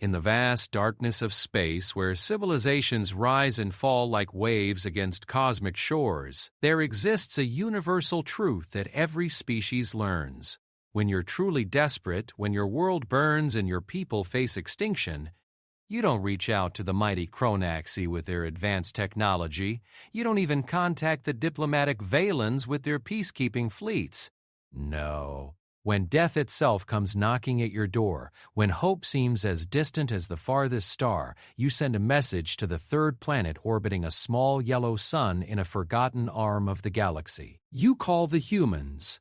In the vast darkness of space where civilizations rise and fall like waves against cosmic shores, there exists a universal truth that every species learns. When you're truly desperate, when your world burns and your people face extinction, you don't reach out to the mighty Chronaxi with their advanced technology. You don't even contact the diplomatic Valens with their peacekeeping fleets. No. When death itself comes knocking at your door, when hope seems as distant as the farthest star, you send a message to the third planet orbiting a small yellow sun in a forgotten arm of the galaxy. You call the humans.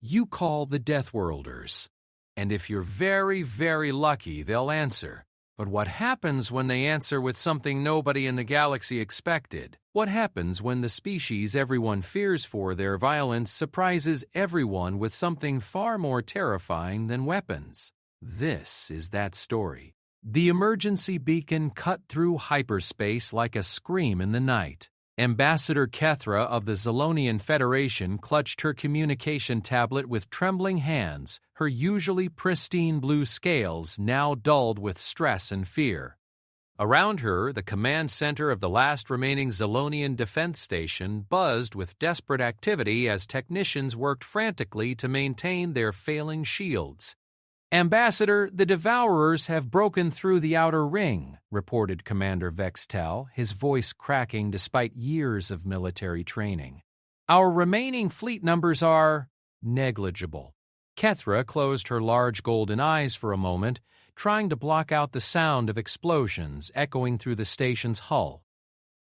You call the Deathworlders. And if you're very, very lucky, they'll answer. But what happens when they answer with something nobody in the galaxy expected? What happens when the species everyone fears for their violence surprises everyone with something far more terrifying than weapons? This is that story. The emergency beacon cut through hyperspace like a scream in the night. Ambassador Kethra of the Zolonian Federation clutched her communication tablet with trembling hands, her usually pristine blue scales now dulled with stress and fear. Around her, the command center of the last remaining Zolonian defense station buzzed with desperate activity as technicians worked frantically to maintain their failing shields. "Ambassador, the Devourers have broken through the outer ring," reported Commander Vextel, his voice cracking despite years of military training. "Our remaining fleet numbers are negligible." Kethra closed her large golden eyes for a moment, trying to block out the sound of explosions echoing through the station's hull.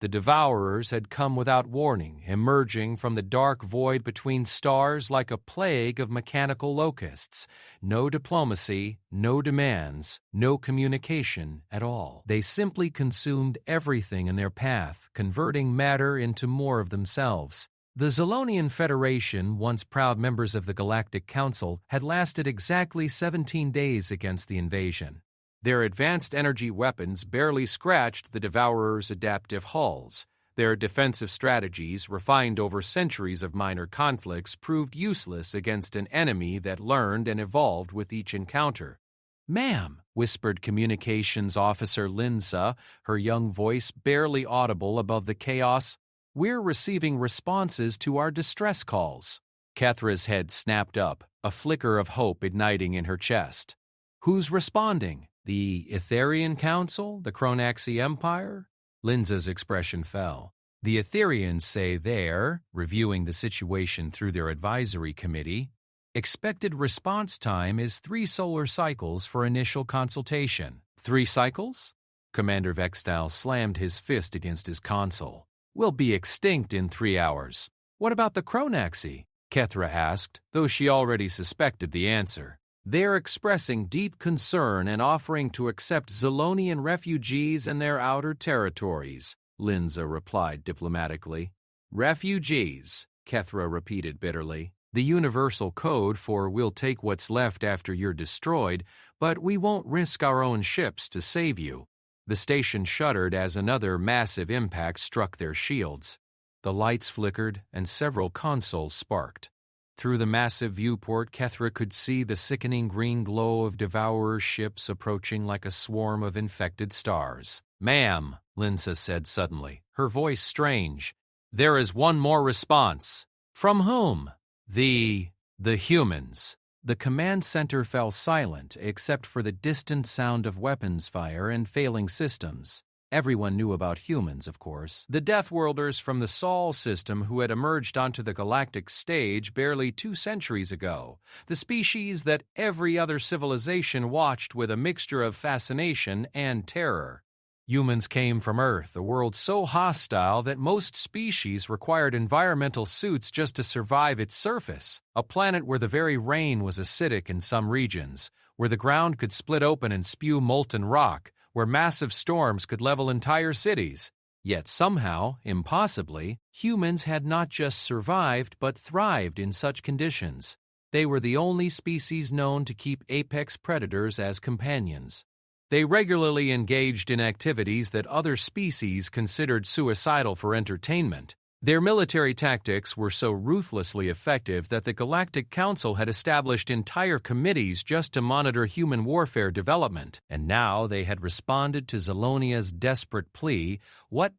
The Devourers had come without warning, emerging from the dark void between stars like a plague of mechanical locusts. No diplomacy, no demands, no communication at all. They simply consumed everything in their path, converting matter into more of themselves. The Zolonian Federation, once proud members of the Galactic Council, had lasted exactly 17 days against the invasion. Their advanced energy weapons barely scratched the Devourers' adaptive hulls. Their defensive strategies, refined over centuries of minor conflicts, proved useless against an enemy that learned and evolved with each encounter. "Ma'am," whispered Communications Officer Linza, her young voice barely audible above the chaos, "we're receiving responses to our distress calls." Kethra's head snapped up, a flicker of hope igniting in her chest. "Who's responding? The Etherian Council? The Chronaxi Empire?" Linza's expression fell. "The Etherians say they're, reviewing the situation through their advisory committee, expected response time is 3 solar cycles for initial consultation." 3 cycles? Commander Vextal slammed his fist against his console. "We'll be extinct in 3 hours." "What about the Chronaxi?" Kethra asked, though she already suspected the answer. "They're expressing deep concern and offering to accept Zolonian refugees in their outer territories," Linza replied diplomatically. "Refugees," Kethra repeated bitterly. "The universal code for 'we'll take what's left after you're destroyed, but we won't risk our own ships to save you.'" The station shuddered as another massive impact struck their shields. The lights flickered and several consoles sparked. Through the massive viewport, Kethra could see the sickening green glow of Devourer ships approaching like a swarm of infected stars. "Ma'am," Linza said suddenly, her voice strange, "there is one more response." "From whom?" The humans." The command center fell silent except for the distant sound of weapons fire and failing systems. Everyone knew about humans, of course. The Deathworlders from the Sol system who had emerged onto the galactic stage barely 2 centuries ago. The species that every other civilization watched with a mixture of fascination and terror. Humans came from Earth, a world so hostile that most species required environmental suits just to survive its surface. A planet where the very rain was acidic in some regions, where the ground could split open and spew molten rock, where massive storms could level entire cities. Yet somehow, impossibly, humans had not just survived but thrived in such conditions. They were the only species known to keep apex predators as companions. They regularly engaged in activities that other species considered suicidal for entertainment. Their military tactics were so ruthlessly effective that the Galactic Council had established entire committees just to monitor human warfare development, and now they had responded to Zelonia's desperate plea. What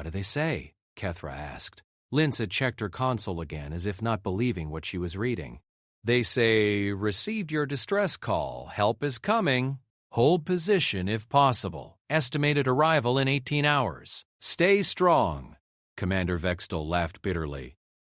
do they say? Kethra asked. Linsa checked her console again as if not believing what she was reading. They say, received your distress call. Help is coming. Hold position if possible. Estimated arrival in 18 hours. Stay strong. Commander Vextal laughed bitterly.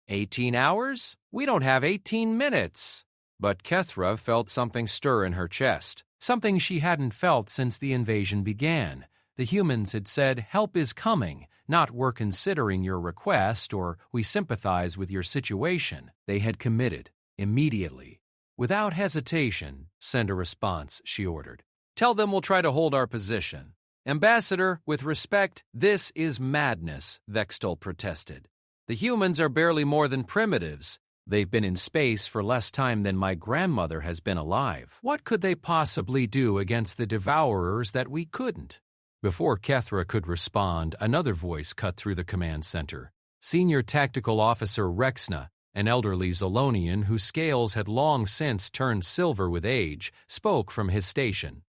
18 hours? We don't have 18 minutes. But Kethra felt something stir in her chest, something she hadn't felt since the invasion began. The humans had said, help is coming, not we're considering your request or we sympathize with your situation. They had committed, immediately. Without hesitation, send a response, she ordered. Tell them we'll try to hold our position. Ambassador, with respect, this is madness, Vextal protested. The humans are barely more than primitives. They've been in space for less time than my grandmother has been alive. What could they possibly do against the Devourers that we couldn't? Before Kethra could respond, another voice cut through the command center. Senior Tactical Officer Rexna, an elderly Zelonian whose scales had long since turned silver with age, spoke from his station.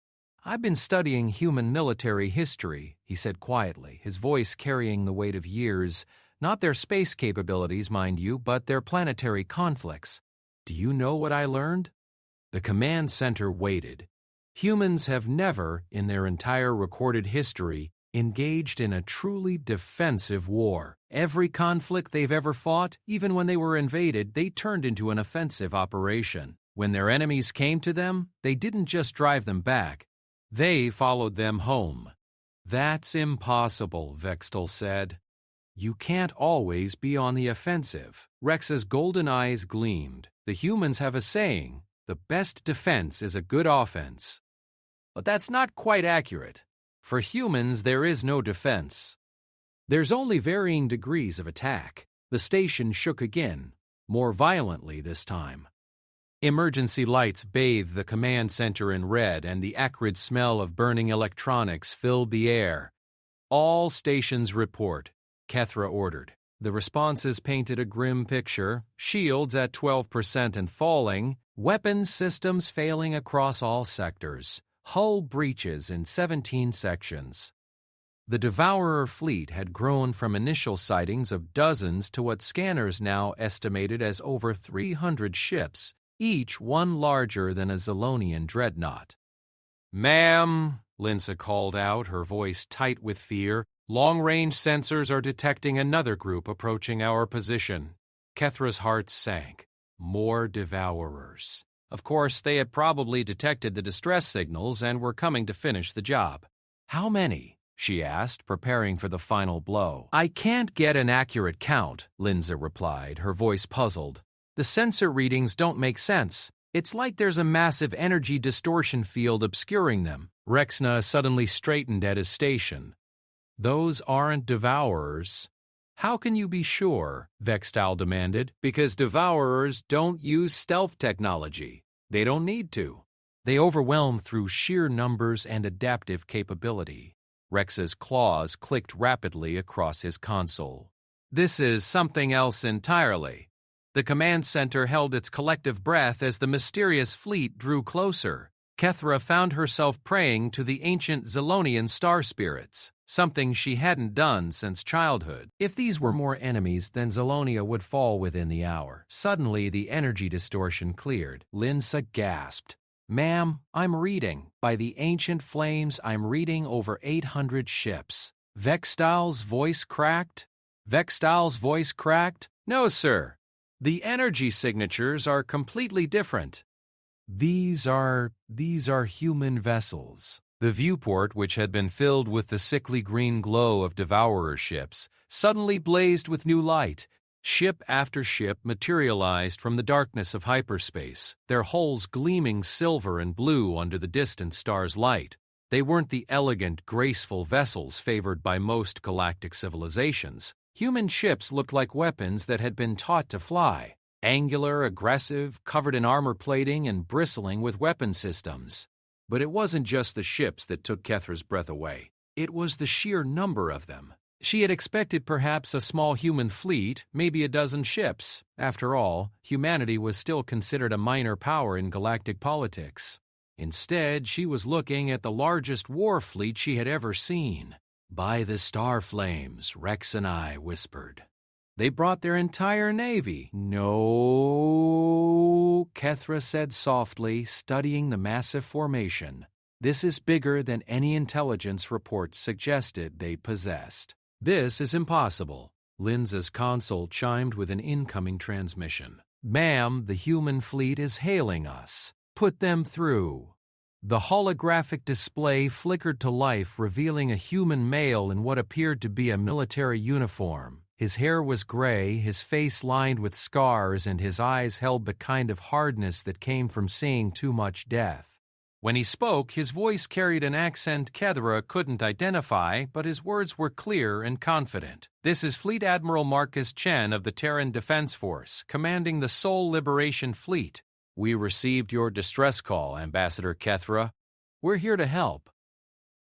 I've been studying human military history, he said quietly, his voice carrying the weight of years. Not their space capabilities, mind you, but their planetary conflicts. Do you know what I learned? The command center waited. Humans have never, in their entire recorded history, engaged in a truly defensive war. Every conflict they've ever fought, even when they were invaded, they turned into an offensive operation. When their enemies came to them, they didn't just drive them back. They followed them home. That's impossible, Vextal said. You can't always be on the offensive. Rex's golden eyes gleamed. The humans have a saying, the best defense is a good offense. But that's not quite accurate. For humans, there is no defense. There's only varying degrees of attack. The station shook again, more violently this time. Emergency lights bathed the command center in red, and the acrid smell of burning electronics filled the air. All stations report, Kethra ordered. The responses painted a grim picture, shields at 12% and falling, weapons systems failing across all sectors, hull breaches in 17 sections. The Devourer fleet had grown from initial sightings of dozens to what scanners now estimated as over 300 ships, each one larger than a Zelonian dreadnought. Ma'am, Linsa called out, her voice tight with fear, long-range sensors are detecting another group approaching our position. Kethra's heart sank. More Devourers. Of course, they had probably detected the distress signals and were coming to finish the job. How many? She asked, preparing for the final blow. I can't get an accurate count, Linsa replied, her voice puzzled. The sensor readings don't make sense. It's like there's a massive energy distortion field obscuring them. Rexna suddenly straightened at his station. Those aren't Devourers. How can you be sure? Vextal demanded. Because Devourers don't use stealth technology. They don't need to. They overwhelm through sheer numbers and adaptive capability. Rex's claws clicked rapidly across his console. This is something else entirely. The command center held its collective breath as the mysterious fleet drew closer. Kethra found herself praying to the ancient Zelonian star spirits, something she hadn't done since childhood. If these were more enemies, then Zelonia would fall within the hour. Suddenly, the energy distortion cleared. Linsa gasped. Ma'am, I'm reading. By the ancient flames, I'm reading over 800 ships. Vextal's voice cracked? No, sir. The energy signatures are completely different. These are human vessels. The viewport, which had been filled with the sickly green glow of Devourer ships, suddenly blazed with new light. Ship after ship materialized from the darkness of hyperspace, their hulls gleaming silver and blue under the distant star's light. They weren't the elegant, graceful vessels favored by most galactic civilizations. Human ships looked like weapons that had been taught to fly, angular, aggressive, covered in armor plating and bristling with weapon systems. But it wasn't just the ships that took Kethra's breath away. It was the sheer number of them. She had expected perhaps a small human fleet, maybe a dozen ships. After all, humanity was still considered a minor power in galactic politics. Instead, she was looking at the largest war fleet she had ever seen. "By the star flames," Rex and I whispered. "They brought their entire navy." "No," Kethra said softly, studying the massive formation. "This is bigger than any intelligence reports suggested they possessed." "This is impossible." Linza's console chimed with an incoming transmission. "Ma'am, the human fleet is hailing us. Put them through." The holographic display flickered to life, revealing a human male in what appeared to be a military uniform. His hair was gray, his face lined with scars, and his eyes held the kind of hardness that came from seeing too much death. When he spoke, his voice carried an accent Kethra couldn't identify, but his words were clear and confident. "This is Fleet Admiral Marcus Chen of the Terran Defense Force, commanding the Soul Liberation Fleet. We received your distress call, Ambassador Kethra. We're here to help."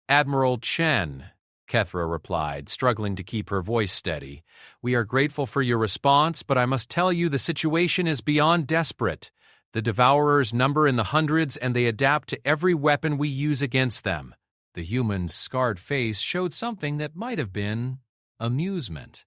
"Admiral Chen," Kethra replied, struggling to keep her voice steady. "We are grateful for your response, but I must tell you the situation is beyond desperate. The Devourers number in the hundreds, and they adapt to every weapon we use against them." The human's scarred face showed something that might have been amusement.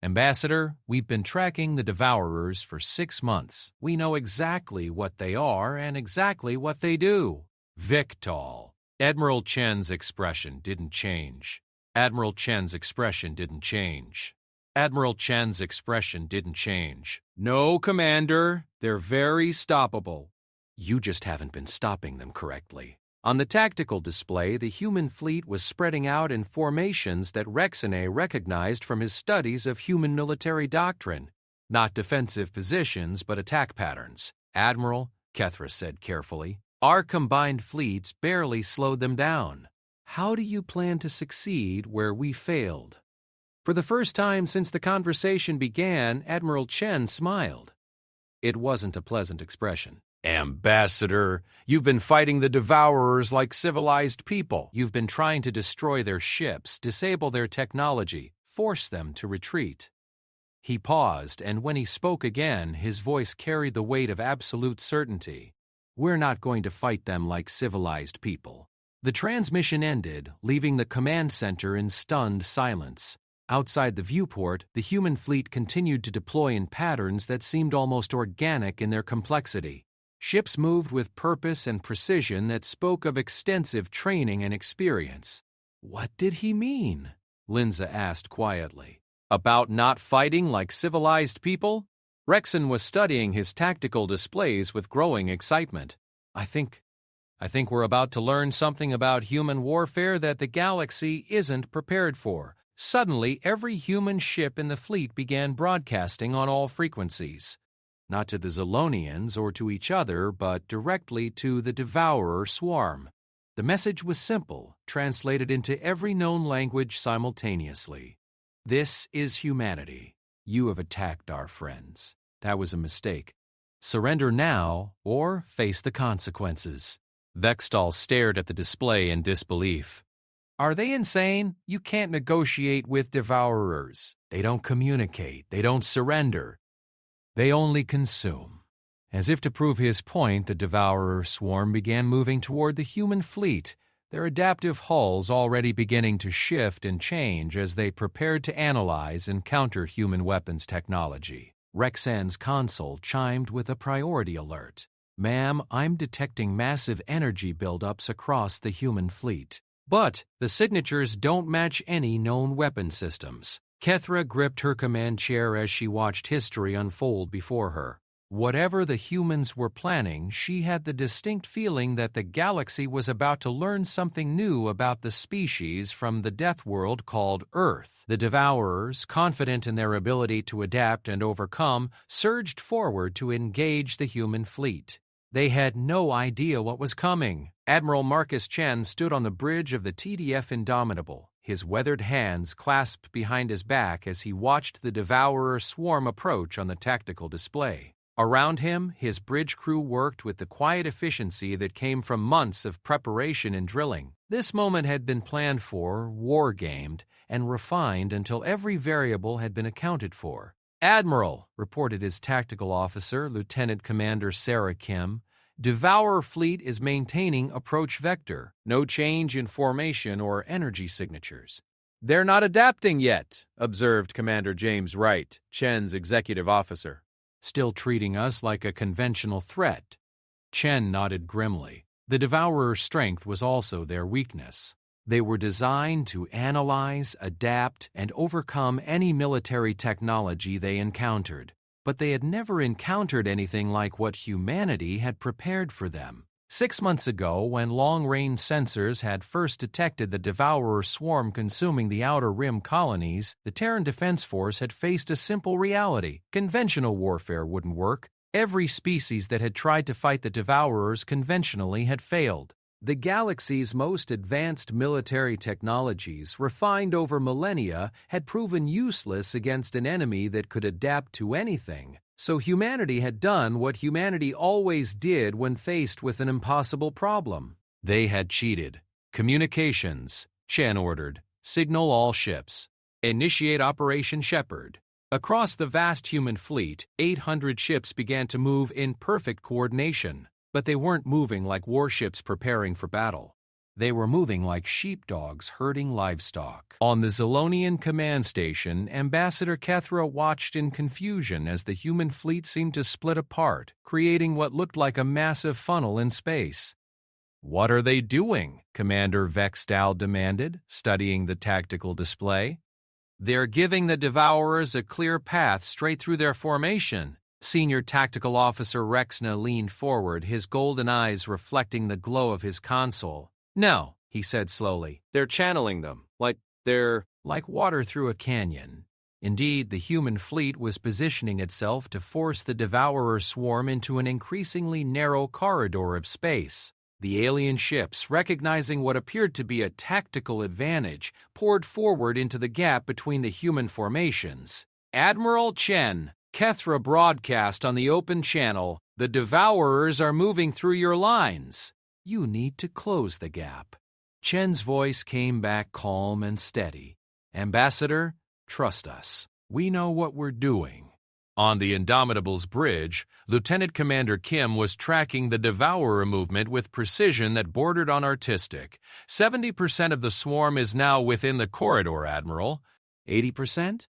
"Ambassador, we've been tracking the Devourers for 6 months. We know exactly what they are and exactly what they do." "Victol." Admiral Chen's expression didn't change. Admiral Chen's expression didn't change. Admiral Chen's expression didn't change. "No, Commander. They're very stoppable. You just haven't been stopping them correctly." On the tactical display, the human fleet was spreading out in formations that Rexene recognized from his studies of human military doctrine. Not defensive positions, but attack patterns. "Admiral," Kethra said carefully, "our combined fleets barely slowed them down. How do you plan to succeed where we failed?" For the first time since the conversation began, Admiral Chen smiled. It wasn't a pleasant expression. "Ambassador, you've been fighting the Devourers like civilized people. You've been trying to destroy their ships, disable their technology, force them to retreat." He paused, and when he spoke again, his voice carried the weight of absolute certainty. "We're not going to fight them like civilized people." The transmission ended, leaving the command center in stunned silence. Outside the viewport, the human fleet continued to deploy in patterns that seemed almost organic in their complexity. Ships moved with purpose and precision that spoke of extensive training and experience. "What did he mean?" Linza asked quietly. "About not fighting like civilized people?" Rexen was studying his tactical displays with growing excitement. I think we're about to learn something about human warfare that the galaxy isn't prepared for." Suddenly, every human ship in the fleet began broadcasting on all frequencies. Not to the Zolonians or to each other, but directly to the Devourer swarm. The message was simple, translated into every known language simultaneously. "This is humanity. You have attacked our friends. That was a mistake. Surrender now, or face the consequences." Vextal stared at the display in disbelief. "Are they insane? You can't negotiate with Devourers. They don't communicate. They don't surrender. They only consume." As if to prove his point, the Devourer swarm began moving toward the human fleet, their adaptive hulls already beginning to shift and change as they prepared to analyze and counter human weapons technology. Rexan's console chimed with a priority alert. "Ma'am, I'm detecting massive energy buildups across the human fleet. But the signatures don't match any known weapon systems." Kethra gripped her command chair as she watched history unfold before her. Whatever the humans were planning, she had the distinct feeling that the galaxy was about to learn something new about the species from the death world called Earth. The Devourers, confident in their ability to adapt and overcome, surged forward to engage the human fleet. They had no idea what was coming. Admiral Marcus Chen stood on the bridge of the TDF Indomitable, his weathered hands clasped behind his back as he watched the Devourer swarm approach on the tactical display. Around him, his bridge crew worked with the quiet efficiency that came from months of preparation and drilling. This moment had been planned for, war-gamed, and refined until every variable had been accounted for. "Admiral," reported his tactical officer, Lieutenant Commander Sarah Kim, "Devourer fleet is maintaining approach vector. No change in formation or energy signatures." "They're not adapting yet," observed Commander James Wright, Chen's executive officer. "Still treating us like a conventional threat." Chen nodded grimly. The Devourer's strength was also their weakness. They were designed to analyze, adapt, and overcome any military technology they encountered. But they had never encountered anything like what humanity had prepared for them. 6 months ago, when long-range sensors had first detected the Devourer swarm consuming the Outer Rim colonies, the Terran Defense Force had faced a simple reality. Conventional warfare wouldn't work. Every species that had tried to fight the Devourers conventionally had failed. The galaxy's most advanced military technologies, refined over millennia, had proven useless against an enemy that could adapt to anything. So humanity had done what humanity always did when faced with an impossible problem. They had cheated. "Communications," Chen ordered. "Signal all ships. Initiate Operation Shepherd." Across the vast human fleet, 800 ships began to move in perfect coordination. But they weren't moving like warships preparing for battle. They were moving like sheepdogs herding livestock. On the Zolonian command station, Ambassador Kethra watched in confusion as the human fleet seemed to split apart, creating what looked like a massive funnel in space. "What are they doing?" Commander Vextal demanded, studying the tactical display. "They're giving the Devourers a clear path straight through their formation." Senior Tactical Officer Rexna leaned forward, his golden eyes reflecting the glow of his console. "No," he said slowly. "They're channeling them, like water through a canyon." Indeed, the human fleet was positioning itself to force the Devourer swarm into an increasingly narrow corridor of space. The alien ships, recognizing what appeared to be a tactical advantage, poured forward into the gap between the human formations. "Admiral Chen," Kethra broadcast on the open channel, "the Devourers are moving through your lines. You need to close the gap." Chen's voice came back calm and steady. "Ambassador, trust us. We know what we're doing." On the Indomitable's bridge, Lieutenant Commander Kim was tracking the Devourer movement with precision that bordered on artistic. 70% of the swarm is now within the corridor, Admiral. 80%?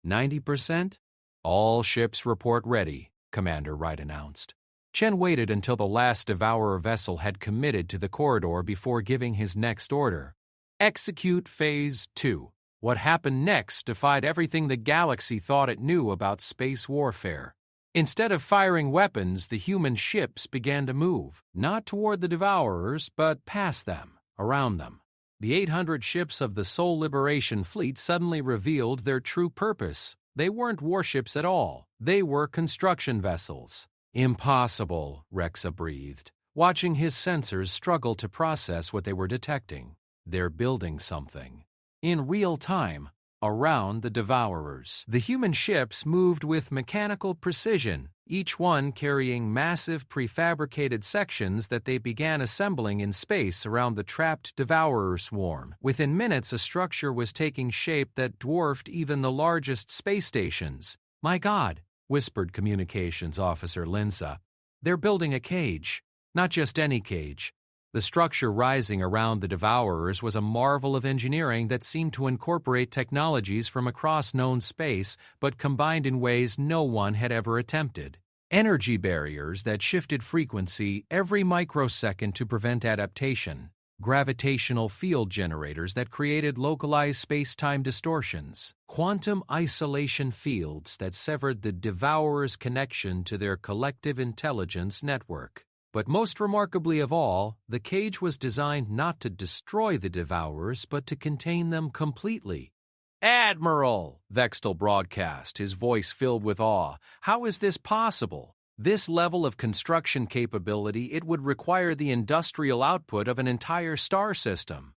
90%? "All ships report ready," Commander Wright announced. Chen waited until the last Devourer vessel had committed to the corridor before giving his next order. "Execute Phase 2. What happened next defied everything the galaxy thought it knew about space warfare. Instead of firing weapons, the human ships began to move, not toward the Devourers, but past them, around them. The 800 ships of the Soul Liberation Fleet suddenly revealed their true purpose. They weren't warships at all. They were construction vessels. "Impossible," Rexa breathed, watching his sensors struggle to process what they were detecting. They're building something. In real time, around the Devourers. The human ships moved with mechanical precision, each one carrying massive prefabricated sections that they began assembling in space around the trapped Devourer swarm. Within minutes, a structure was taking shape that dwarfed even the largest space stations. "My God," whispered Communications Officer Linsa. "They're building a cage. Not just any cage. The structure rising around the Devourers was a marvel of engineering that seemed to incorporate technologies from across known space, but combined in ways no one had ever attempted. Energy barriers that shifted frequency every microsecond to prevent adaptation. Gravitational field generators that created localized space-time distortions. Quantum isolation fields that severed the Devourers' connection to their collective intelligence network. But most remarkably of all, the cage was designed not to destroy the Devourers, but to contain them completely. "Admiral!" Vextal broadcast, his voice filled with awe. "How is this possible? This level of construction capability, it would require the industrial output of an entire star system."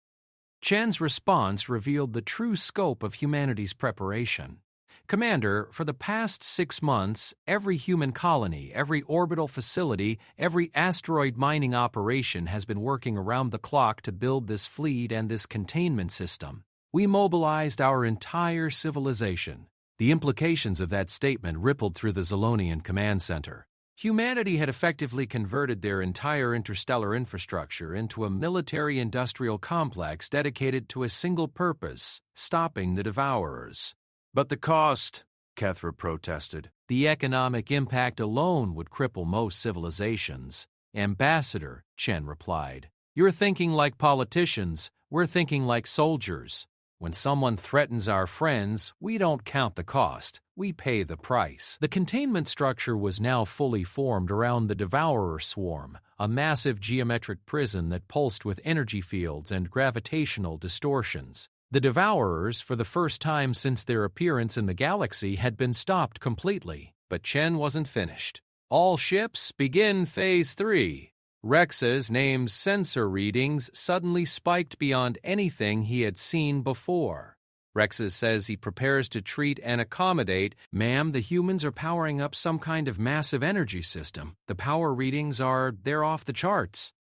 Chen's response revealed the true scope of humanity's preparation. Commander, for the past 6 months, every human colony, every orbital facility, every asteroid mining operation has been working around the clock to build this fleet and this containment system. We mobilized our entire civilization. The implications of that statement rippled through the Zolonian command center. Humanity had effectively converted their entire interstellar infrastructure into a military-industrial complex dedicated to a single purpose, stopping the Devourers. But the cost, Kethra protested. The economic impact alone would cripple most civilizations. Ambassador, Chen replied, you're thinking like politicians, we're thinking like soldiers. When someone threatens our friends, we don't count the cost, we pay the price. The containment structure was now fully formed around the Devourer swarm, a massive geometric prison that pulsed with energy fields and gravitational distortions. The Devourers, for the first time since their appearance in the galaxy, had been stopped completely. But Chen wasn't finished. All ships begin Phase 3. Rex's name's sensor readings suddenly spiked beyond anything he had seen before. Rex's says he prepares to treat and accommodate. Ma'am, the humans are powering up some kind of massive energy system. The power readings they're off the charts.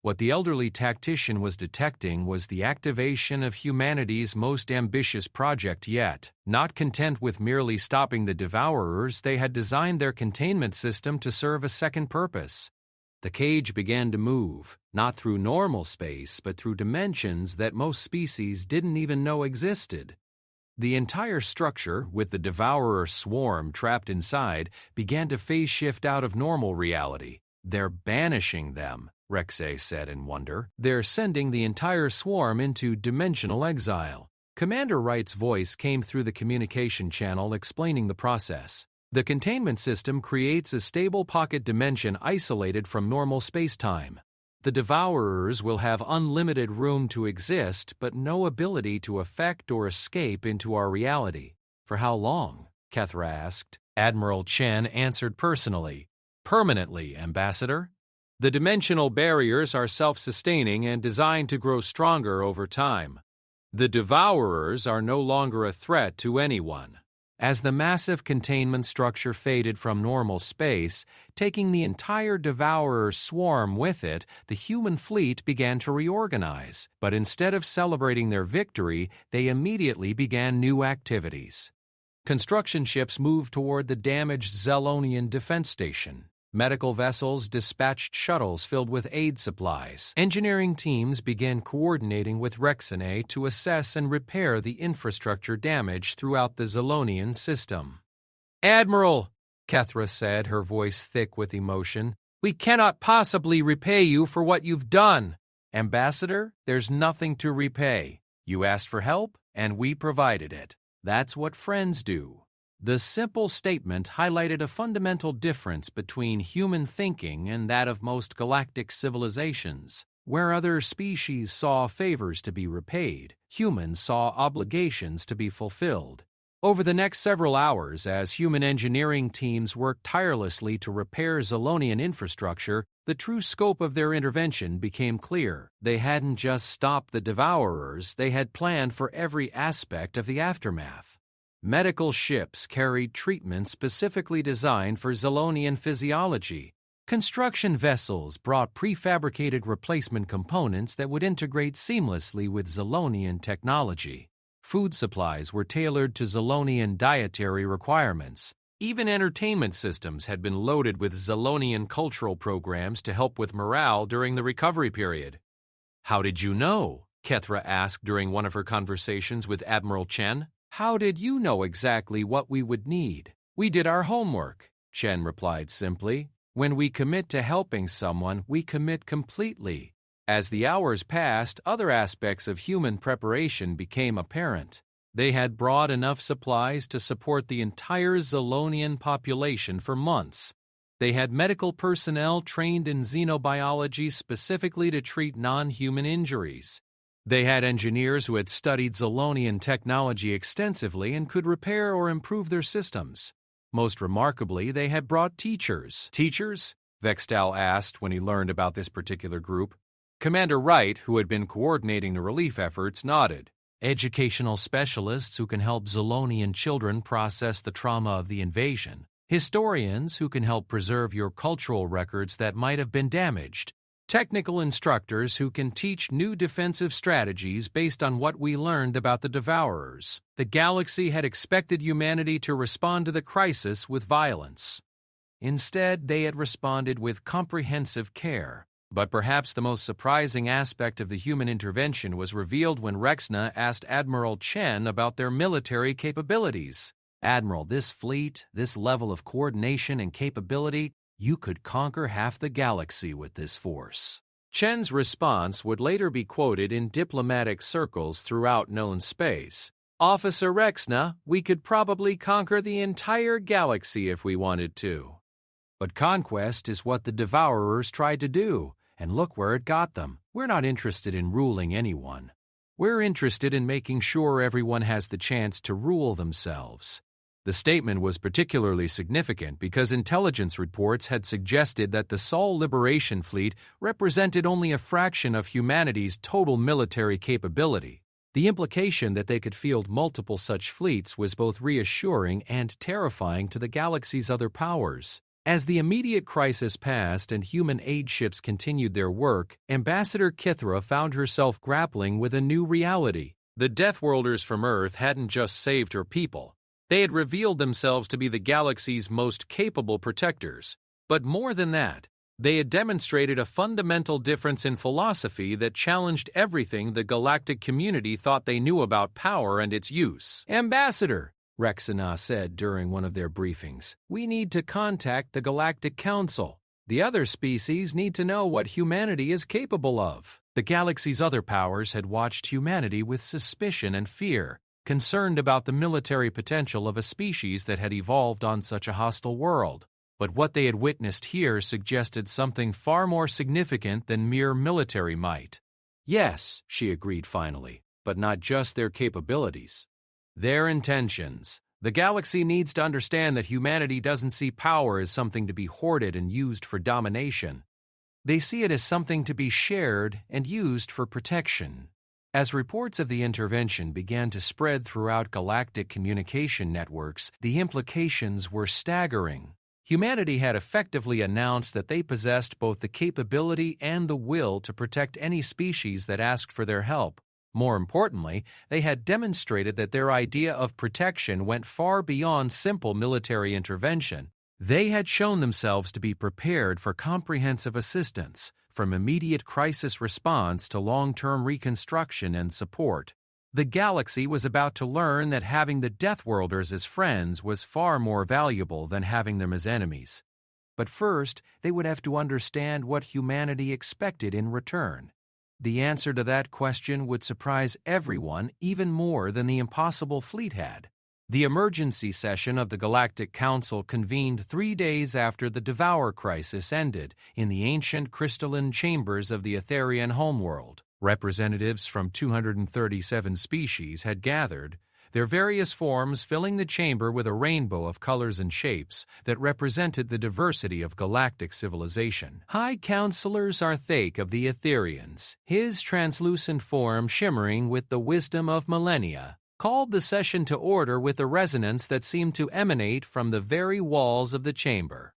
What the elderly tactician was detecting was the activation of humanity's most ambitious project yet. Not content with merely stopping the Devourers, they had designed their containment system to serve a second purpose. The cage began to move, not through normal space, but through dimensions that most species didn't even know existed. The entire structure, with the Devourer swarm trapped inside, began to phase shift out of normal reality. They're banishing them, Rexe said in wonder. They're sending the entire swarm into dimensional exile. Commander Wright's voice came through the communication channel explaining the process. The containment system creates a stable pocket dimension isolated from normal space-time. The Devourers will have unlimited room to exist, but no ability to affect or escape into our reality. For how long? Kethra asked. Admiral Chen answered personally. Permanently, Ambassador. The dimensional barriers are self-sustaining and designed to grow stronger over time. The Devourers are no longer a threat to anyone. As the massive containment structure faded from normal space, taking the entire Devourer swarm with it, the human fleet began to reorganize. But instead of celebrating their victory, they immediately began new activities. Construction ships moved toward the damaged Zolonian defense station. Medical vessels dispatched shuttles filled with aid supplies. Engineering teams began coordinating with Rexine to assess and repair the infrastructure damage throughout the Zolonian system. Admiral, Kethra said, her voice thick with emotion, we cannot possibly repay you for what you've done. Ambassador, there's nothing to repay. You asked for help, and we provided it. That's what friends do. The simple statement highlighted a fundamental difference between human thinking and that of most galactic civilizations. Where other species saw favors to be repaid, humans saw obligations to be fulfilled. Over the next several hours, as human engineering teams worked tirelessly to repair Zolonian infrastructure, the true scope of their intervention became clear. They hadn't just stopped the Devourers, they had planned for every aspect of the aftermath. Medical ships carried treatments specifically designed for Zolonian physiology. Construction vessels brought prefabricated replacement components that would integrate seamlessly with Zolonian technology. Food supplies were tailored to Zolonian dietary requirements. Even entertainment systems had been loaded with Zolonian cultural programs to help with morale during the recovery period. How did you know? Kethra asked during one of her conversations with Admiral Chen. How did you know exactly what we would need? We did our homework, Chen replied simply. When we commit to helping someone, we commit completely. As the hours passed, other aspects of human preparation became apparent. They had brought enough supplies to support the entire Zolonian population for months. They had medical personnel trained in xenobiology specifically to treat non-human injuries. They had engineers who had studied Zolonian technology extensively and could repair or improve their systems. Most remarkably, they had brought teachers. Teachers? Vextal asked when he learned about this particular group. Commander Wright, who had been coordinating the relief efforts, nodded. educational specialists who can help Zolonian children process the trauma of the invasion, historians who can help preserve your cultural records that might have been damaged, technical instructors who can teach new defensive strategies based on what we learned about the Devourers. The galaxy had expected humanity to respond to the crisis with violence. Instead, they had responded with comprehensive care. But perhaps the most surprising aspect of the human intervention was revealed when Rexna asked Admiral Chen about their military capabilities. "Admiral, this fleet, this level of coordination and capability, you could conquer half the galaxy with this force." Chen's response would later be quoted in diplomatic circles throughout known space. "Officer Rexna, we could probably conquer the entire galaxy if we wanted to." But conquest is what the Devourers tried to do, and look where it got them. We're not interested in ruling anyone. We're interested in making sure everyone has the chance to rule themselves. The statement was particularly significant because intelligence reports had suggested that the Sol Liberation Fleet represented only a fraction of humanity's total military capability. The implication that they could field multiple such fleets was both reassuring and terrifying to the galaxy's other powers. As the immediate crisis passed and human aid ships continued their work, Ambassador Kithra found herself grappling with a new reality. The Deathworlders from Earth hadn't just saved her people. They had revealed themselves to be the galaxy's most capable protectors. But more than that, they had demonstrated a fundamental difference in philosophy that challenged everything the galactic community thought they knew about power and its use. "Ambassador," Rexna said during one of their briefings, "we need to contact the Galactic Council. The other species need to know what humanity is capable of." The galaxy's other powers had watched humanity with suspicion and fear, concerned about the military potential of a species that had evolved on such a hostile world. But what they had witnessed here suggested something far more significant than mere military might. "Yes," she agreed finally, "but not just their capabilities. Their intentions. The galaxy needs to understand that humanity doesn't see power as something to be hoarded and used for domination. They see it as something to be shared and used for protection." As reports of the intervention began to spread throughout galactic communication networks, the implications were staggering. Humanity had effectively announced that they possessed both the capability and the will to protect any species that asked for their help. More importantly, they had demonstrated that their idea of protection went far beyond simple military intervention. They had shown themselves to be prepared for comprehensive assistance, from immediate crisis response to long-term reconstruction and support. The galaxy was about to learn that having the Deathworlders as friends was far more valuable than having them as enemies. But first, they would have to understand what humanity expected in return. The answer to that question would surprise everyone even more than the impossible fleet had. The emergency session of the Galactic Council convened 3 days after the Devour crisis ended in the ancient crystalline chambers of the Etherian homeworld. Representatives from 237 species had gathered, their various forms filling the chamber with a rainbow of colors and shapes that represented the diversity of galactic civilization. High Counselor Zarthake of the Etherians, his translucent form shimmering with the wisdom of millennia, called the session to order with a resonance that seemed to emanate from the very walls of the chamber.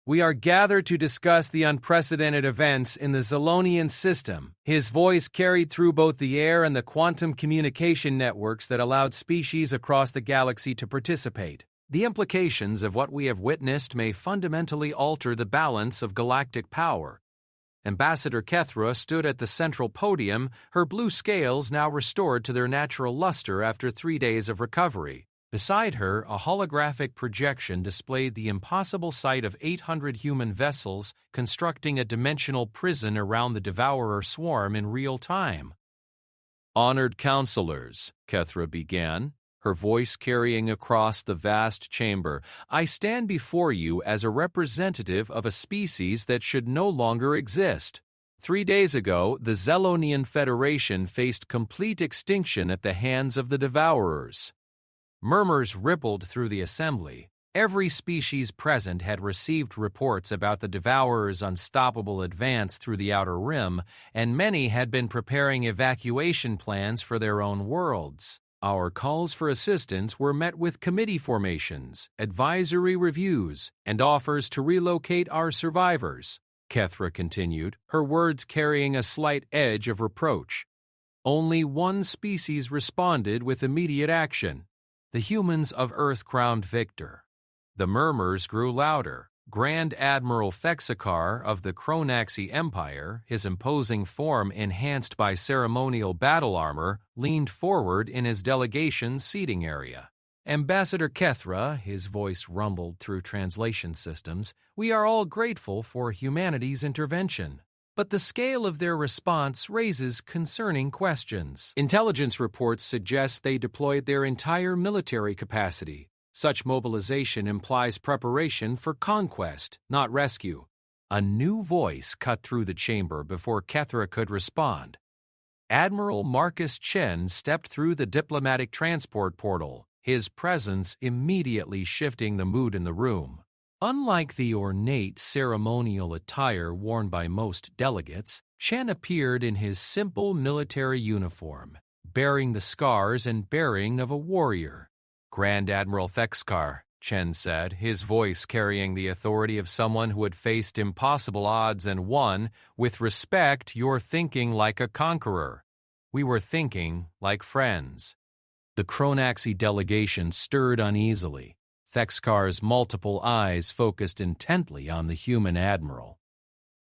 "We are gathered to discuss the unprecedented events in the Zolonian system." His voice carried through both the air and the quantum communication networks that allowed species across the galaxy to participate. "The implications of what we have witnessed may fundamentally alter the balance of galactic power." Ambassador Kethra stood at the central podium, her blue scales now restored to their natural luster after 3 days of recovery. Beside her, a holographic projection displayed the impossible sight of 800 human vessels constructing a dimensional prison around the Devourer swarm in real time. "Honored counselors," Kethra began, her voice carrying across the vast chamber, "I stand before you as a representative of a species that should no longer exist. 3 days ago, the Zelonian Federation faced complete extinction at the hands of the Devourers." Murmurs rippled through the assembly. Every species present had received reports about the Devourers' unstoppable advance through the Outer Rim, and many had been preparing evacuation plans for their own worlds. Our calls for assistance were met with committee formations, advisory reviews, and offers to relocate our survivors, Kethra continued, her words carrying a slight edge of reproach. Only one species responded with immediate action, the humans of Earth-crowned Victor. The murmurs grew louder. Grand Admiral Thexakar of the Chronaxi Empire, his imposing form enhanced by ceremonial battle armor, leaned forward in his delegation's seating area. Ambassador Kethra, his voice rumbled through translation systems, we are all grateful for humanity's intervention. But the scale of their response raises concerning questions. Intelligence reports suggest they deployed their entire military capacity. Such mobilization implies preparation for conquest, not rescue. A new voice cut through the chamber before Kethra could respond. Admiral Marcus Chen stepped through the diplomatic transport portal, his presence immediately shifting the mood in the room. Unlike the ornate ceremonial attire worn by most delegates, Chen appeared in his simple military uniform, bearing the scars and bearing of a warrior. Grand Admiral Thexkar, Chen said, his voice carrying the authority of someone who had faced impossible odds and won. With respect, you're thinking like a conqueror. We were thinking like friends. The Chronaxi delegation stirred uneasily. Thexkar's multiple eyes focused intently on the human admiral.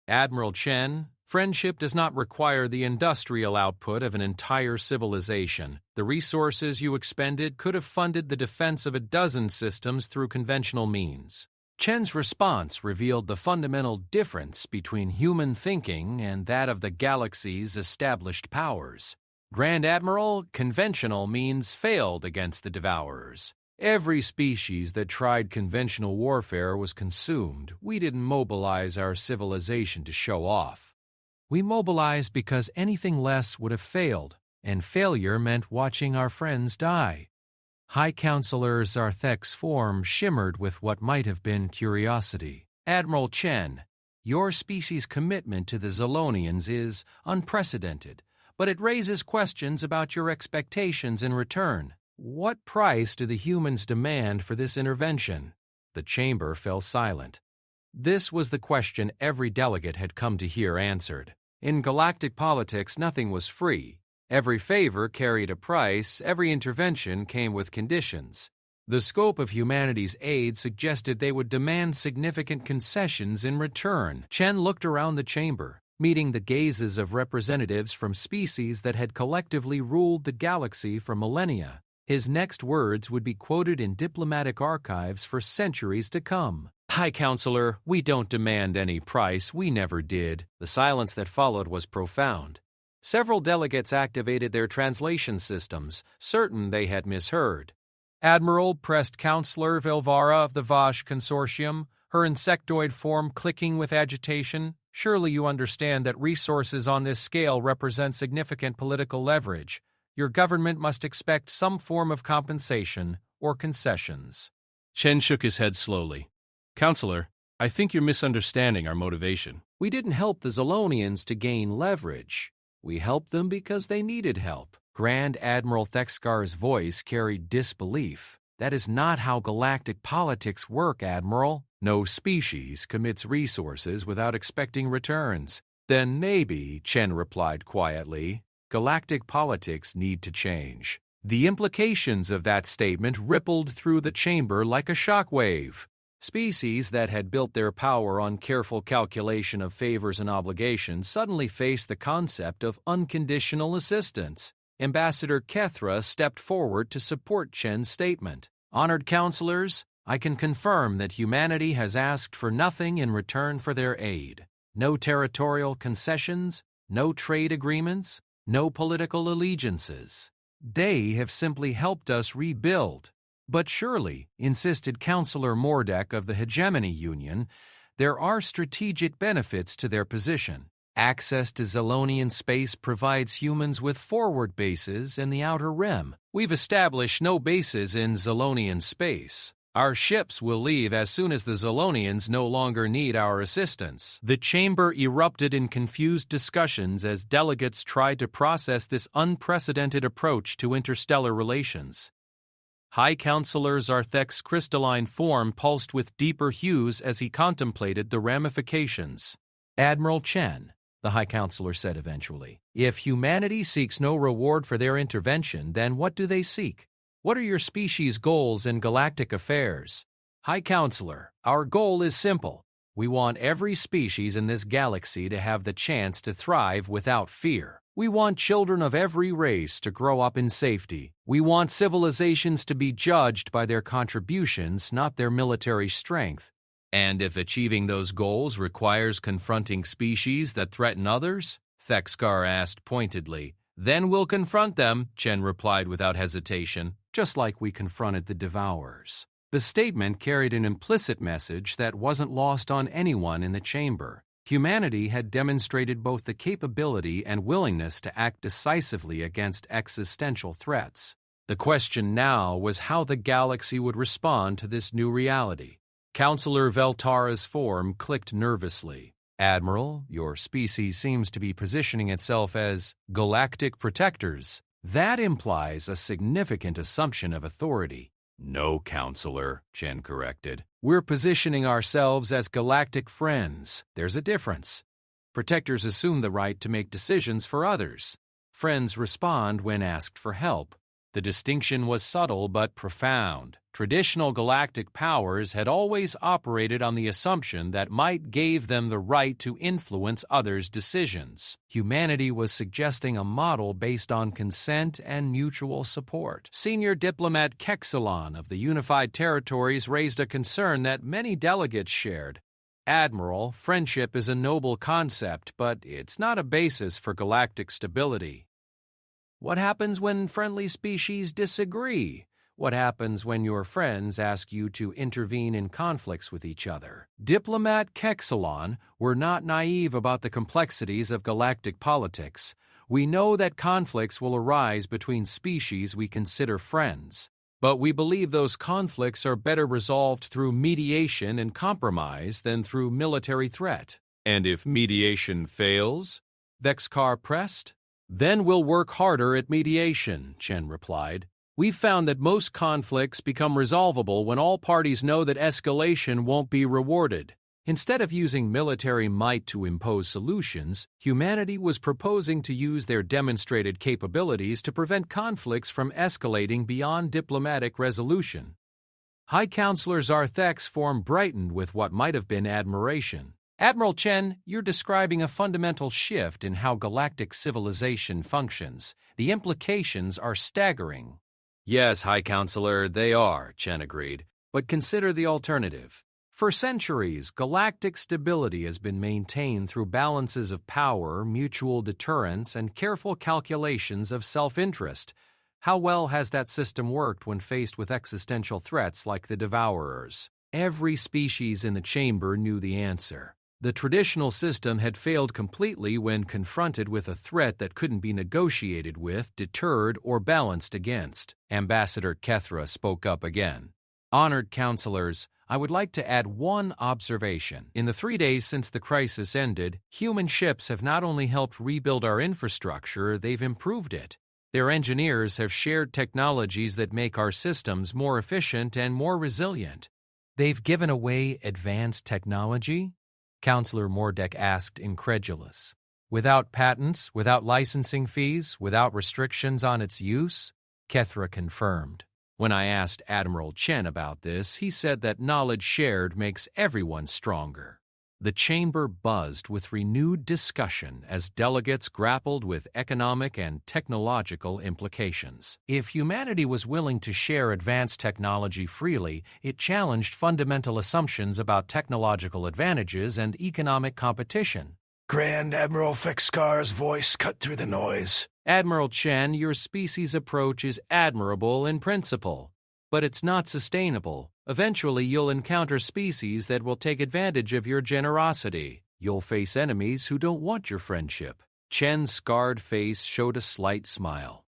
Admiral Chen, friendship does not require the industrial output of an entire civilization. The resources you expended could have funded the defense of a dozen systems through conventional means. Chen's response revealed the fundamental difference between human thinking and that of the galaxy's established powers. Grand Admiral, conventional means failed against the Devourers. Every species that tried conventional warfare was consumed. We didn't mobilize our civilization to show off. We mobilized because anything less would have failed, and failure meant watching our friends die. High Counselor Zarthek's form shimmered with what might have been curiosity. Admiral Chen, your species' commitment to the Zolonians is unprecedented, but it raises questions about your expectations in return. What price do the humans demand for this intervention? The chamber fell silent. This was the question every delegate had come to hear answered. In galactic politics, nothing was free. Every favor carried a price, every intervention came with conditions. The scope of humanity's aid suggested they would demand significant concessions in return. Chen looked around the chamber, meeting the gazes of representatives from species that had collectively ruled the galaxy for millennia. His next words would be quoted in diplomatic archives for centuries to come. High Counselor, we don't demand any price. We never did. The silence that followed was profound. Several delegates activated their translation systems, certain they had misheard. Admiral pressed Counselor Vilvara of the Vash Consortium, her insectoid form clicking with agitation. Surely you understand that resources on this scale represent significant political leverage. Your government must expect some form of compensation or concessions. Chen shook his head slowly. Counselor, I think you're misunderstanding our motivation. We didn't help the Zolonians to gain leverage. We helped them because they needed help. Grand Admiral Thexkar's voice carried disbelief. That is not how galactic politics work, Admiral. No species commits resources without expecting returns. Then maybe, Chen replied quietly, galactic politics need to change. The implications of that statement rippled through the chamber like a shockwave. Species that had built their power on careful calculation of favors and obligations suddenly faced the concept of unconditional assistance. Ambassador Kethra stepped forward to support Chen's statement. Honored counselors, I can confirm that humanity has asked for nothing in return for their aid. No territorial concessions, no trade agreements, no political allegiances. They have simply helped us rebuild. But surely, insisted Counselor Mordek of the Hegemony Union, there are strategic benefits to their position. Access to Zolonian space provides humans with forward bases in the Outer Rim. We've established no bases in Zolonian space. Our ships will leave as soon as the Zolonians no longer need our assistance. The chamber erupted in confused discussions as delegates tried to process this unprecedented approach to interstellar relations. High Counselor Zarthek's crystalline form pulsed with deeper hues as he contemplated the ramifications. "Admiral Chen," the High Counselor said eventually, "if humanity seeks no reward for their intervention, then what do they seek? What are your species' goals in galactic affairs?" "High Counselor, our goal is simple. We want every species in this galaxy to have the chance to thrive without fear. We want children of every race to grow up in safety. We want civilizations to be judged by their contributions, not their military strength. And if achieving those goals requires confronting species that threaten others?" Thexkar asked pointedly. "Then we'll confront them," Chen replied without hesitation, "just like we confronted the Devourers." The statement carried an implicit message that wasn't lost on anyone in the chamber. Humanity had demonstrated both the capability and willingness to act decisively against existential threats. The question now was how the galaxy would respond to this new reality. Counselor Veltara's form clicked nervously. "Admiral, your species seems to be positioning itself as galactic protectors. That implies a significant assumption of authority." "No, Counselor," Chen corrected. "We're positioning ourselves as galactic friends. There's a difference. Protectors assume the right to make decisions for others. Friends respond when asked for help." The distinction was subtle but profound. Traditional galactic powers had always operated on the assumption that might gave them the right to influence others' decisions. Humanity was suggesting a model based on consent and mutual support. Senior diplomat Kexalon of the Unified Territories raised a concern that many delegates shared. "Admiral, friendship is a noble concept, but it's not a basis for galactic stability." "What happens when friendly species disagree? What happens when your friends ask you to intervene in conflicts with each other?" Diplomat Kexalon, we're not naive about the complexities of galactic politics. We know that conflicts will arise between species we consider friends. But we believe those conflicts are better resolved through mediation and compromise than through military threat. "And if mediation fails?" Thexkar pressed. "Then we'll work harder at mediation," Chen replied. "We've found that most conflicts become resolvable when all parties know that escalation won't be rewarded. Instead of using military might to impose solutions, humanity was proposing to use their demonstrated capabilities to prevent conflicts from escalating beyond diplomatic resolution." High Counselor Zarthek's form brightened with what might have been admiration. "Admiral Chen, you're describing a fundamental shift in how galactic civilization functions. The implications are staggering." "Yes, High Counselor, they are," Chen agreed. "But consider the alternative. For centuries, galactic stability has been maintained through balances of power, mutual deterrence, and careful calculations of self-interest. How well has that system worked when faced with existential threats like the Devourers?" Every species in the chamber knew the answer. The traditional system had failed completely when confronted with a threat that couldn't be negotiated with, deterred, or balanced against. Ambassador Kethra spoke up again. "Honored counselors, I would like to add one observation. In the 3 days since the crisis ended, human ships have not only helped rebuild our infrastructure, they've improved it. Their engineers have shared technologies that make our systems more efficient and more resilient." "They've given away advanced technology?" Counselor Mordek asked, incredulous. "Without patents, without licensing fees, without restrictions on its use?" Kethra confirmed. When I asked Admiral Chen about this, he said that knowledge shared makes everyone stronger. The chamber buzzed with renewed discussion as delegates grappled with economic and technological implications. If humanity was willing to share advanced technology freely, it challenged fundamental assumptions about technological advantages and economic competition. Grand Admiral Thexkar's voice cut through the noise. "Admiral Chen, your species' approach is admirable in principle, but it's not sustainable. Eventually, you'll encounter species that will take advantage of your generosity. You'll face enemies who don't want your friendship." Chen's scarred face showed a slight smile.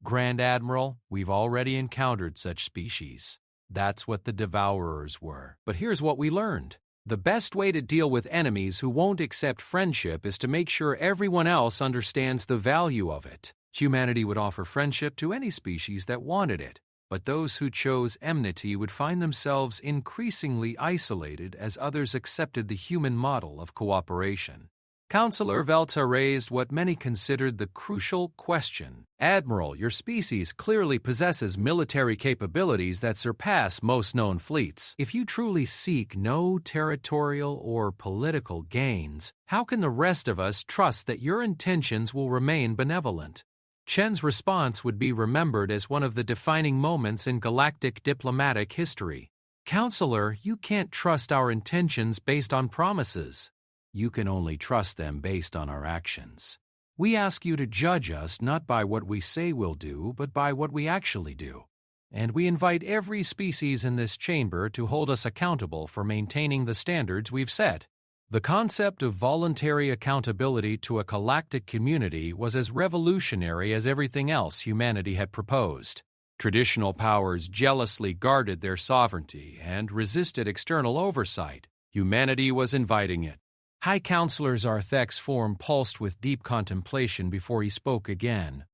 "Grand Admiral, we've already encountered such species. That's what the Devourers were. But here's what we learned. The best way to deal with enemies who won't accept friendship is to make sure everyone else understands the value of it. Humanity would offer friendship to any species that wanted it, but those who chose enmity would find themselves increasingly isolated as others accepted the human model of cooperation. Counselor Velta raised what many considered the crucial question. Admiral, your species clearly possesses military capabilities that surpass most known fleets. If you truly seek no territorial or political gains, how can the rest of us trust that your intentions will remain benevolent? Chen's response would be remembered as one of the defining moments in galactic diplomatic history. Counselor, you can't trust our intentions based on promises. You can only trust them based on our actions. We ask you to judge us not by what we say we'll do, but by what we actually do. And we invite every species in this chamber to hold us accountable for maintaining the standards we've set. The concept of voluntary accountability to a galactic community was as revolutionary as everything else humanity had proposed. Traditional powers jealously guarded their sovereignty and resisted external oversight. Humanity was inviting it. High Counselor Zarthek's form pulsed with deep contemplation before he spoke again.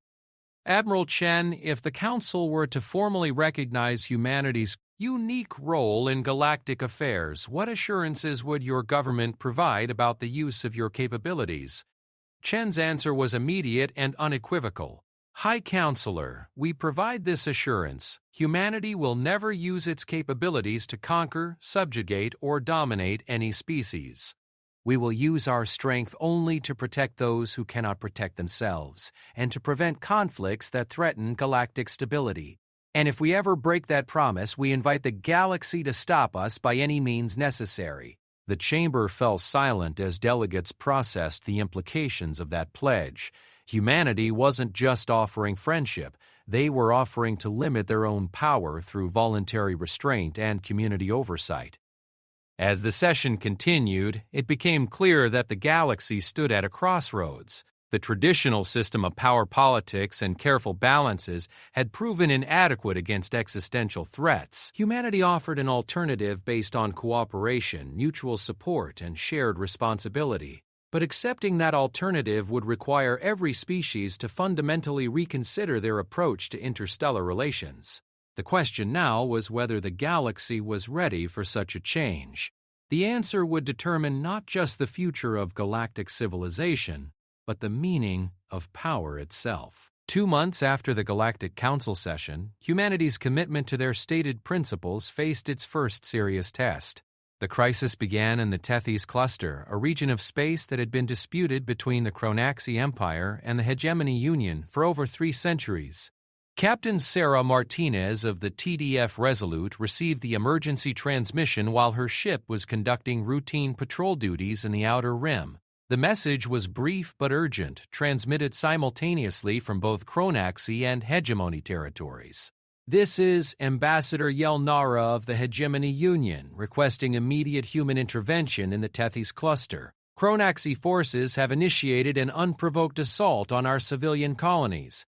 Admiral Chen, if the Council were to formally recognize humanity's unique role in galactic affairs, what assurances would your government provide about the use of your capabilities? Chen's answer was immediate and unequivocal. High Counselor, we provide this assurance. Humanity will never use its capabilities to conquer, subjugate, or dominate any species. We will use our strength only to protect those who cannot protect themselves, and to prevent conflicts that threaten galactic stability. And if we ever break that promise, we invite the galaxy to stop us by any means necessary. The chamber fell silent as delegates processed the implications of that pledge. Humanity wasn't just offering friendship, they were offering to limit their own power through voluntary restraint and community oversight. As the session continued, it became clear that the galaxy stood at a crossroads. The traditional system of power politics and careful balances had proven inadequate against existential threats. Humanity offered an alternative based on cooperation, mutual support, and shared responsibility. But accepting that alternative would require every species to fundamentally reconsider their approach to interstellar relations. The question now was whether the galaxy was ready for such a change. The answer would determine not just the future of galactic civilization, but the meaning of power itself. 2 months after the Galactic Council session, humanity's commitment to their stated principles faced its first serious test. The crisis began in the Tethys Cluster, a region of space that had been disputed between the Chronaxi Empire and the Hegemony Union for over 3 centuries. Captain Sarah Martinez of the TDF Resolute received the emergency transmission while her ship was conducting routine patrol duties in the Outer Rim. The message was brief but urgent, transmitted simultaneously from both Chronaxi and Hegemony territories. This is Ambassador Yelnara of the Hegemony Union, requesting immediate human intervention in the Tethys Cluster. Chronaxi forces have initiated an unprovoked assault on our civilian colonies.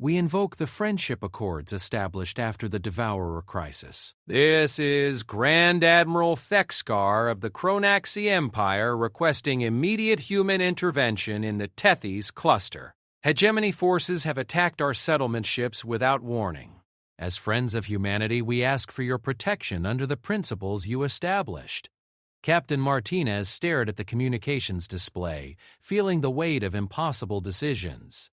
We invoke the friendship accords established after the Devourer crisis. This is Grand Admiral Thexkar of the Chronaxi Empire requesting immediate human intervention in the Tethys Cluster. Hegemony forces have attacked our settlement ships without warning. As friends of humanity, we ask for your protection under the principles you established. Captain Martinez stared at the communications display, feeling the weight of impossible decisions.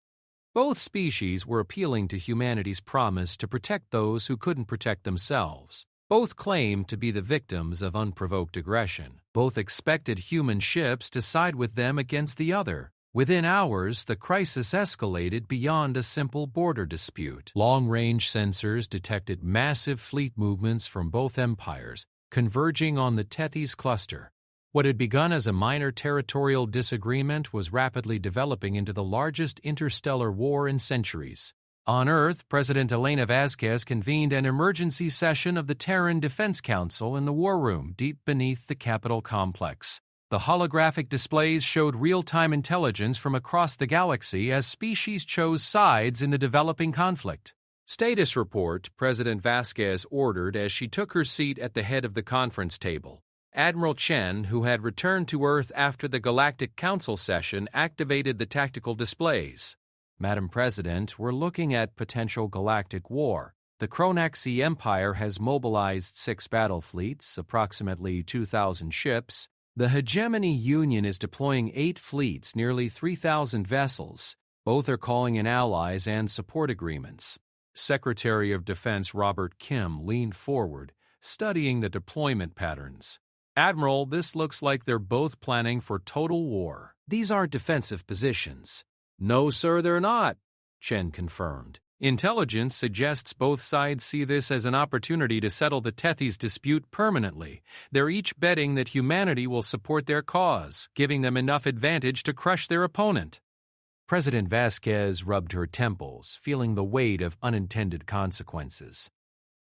Both species were appealing to humanity's promise to protect those who couldn't protect themselves. Both claimed to be the victims of unprovoked aggression. Both expected human ships to side with them against the other. Within hours, the crisis escalated beyond a simple border dispute. Long-range sensors detected massive fleet movements from both empires, converging on the Tethys Cluster. What had begun as a minor territorial disagreement was rapidly developing into the largest interstellar war in centuries. On Earth, President Elena Vazquez convened an emergency session of the Terran Defense Council in the War Room deep beneath the Capitol complex. The holographic displays showed real-time intelligence from across the galaxy as species chose sides in the developing conflict. Status report, President Vasquez ordered as she took her seat at the head of the conference table. Admiral Chen, who had returned to Earth after the Galactic Council session, activated the tactical displays. Madam President, we're looking at potential galactic war. The Chronaxi Empire has mobilized 6 battle fleets, approximately 2,000 ships. The Hegemony Union is deploying 8 fleets, nearly 3,000 vessels. Both are calling in allies and support agreements. Secretary of Defense Robert Kim leaned forward, studying the deployment patterns. Admiral, this looks like they're both planning for total war. These are defensive positions. No, sir, they're not, Chen confirmed. Intelligence suggests both sides see this as an opportunity to settle the Tethys dispute permanently. They're each betting that humanity will support their cause, giving them enough advantage to crush their opponent. President Vasquez rubbed her temples, feeling the weight of unintended consequences.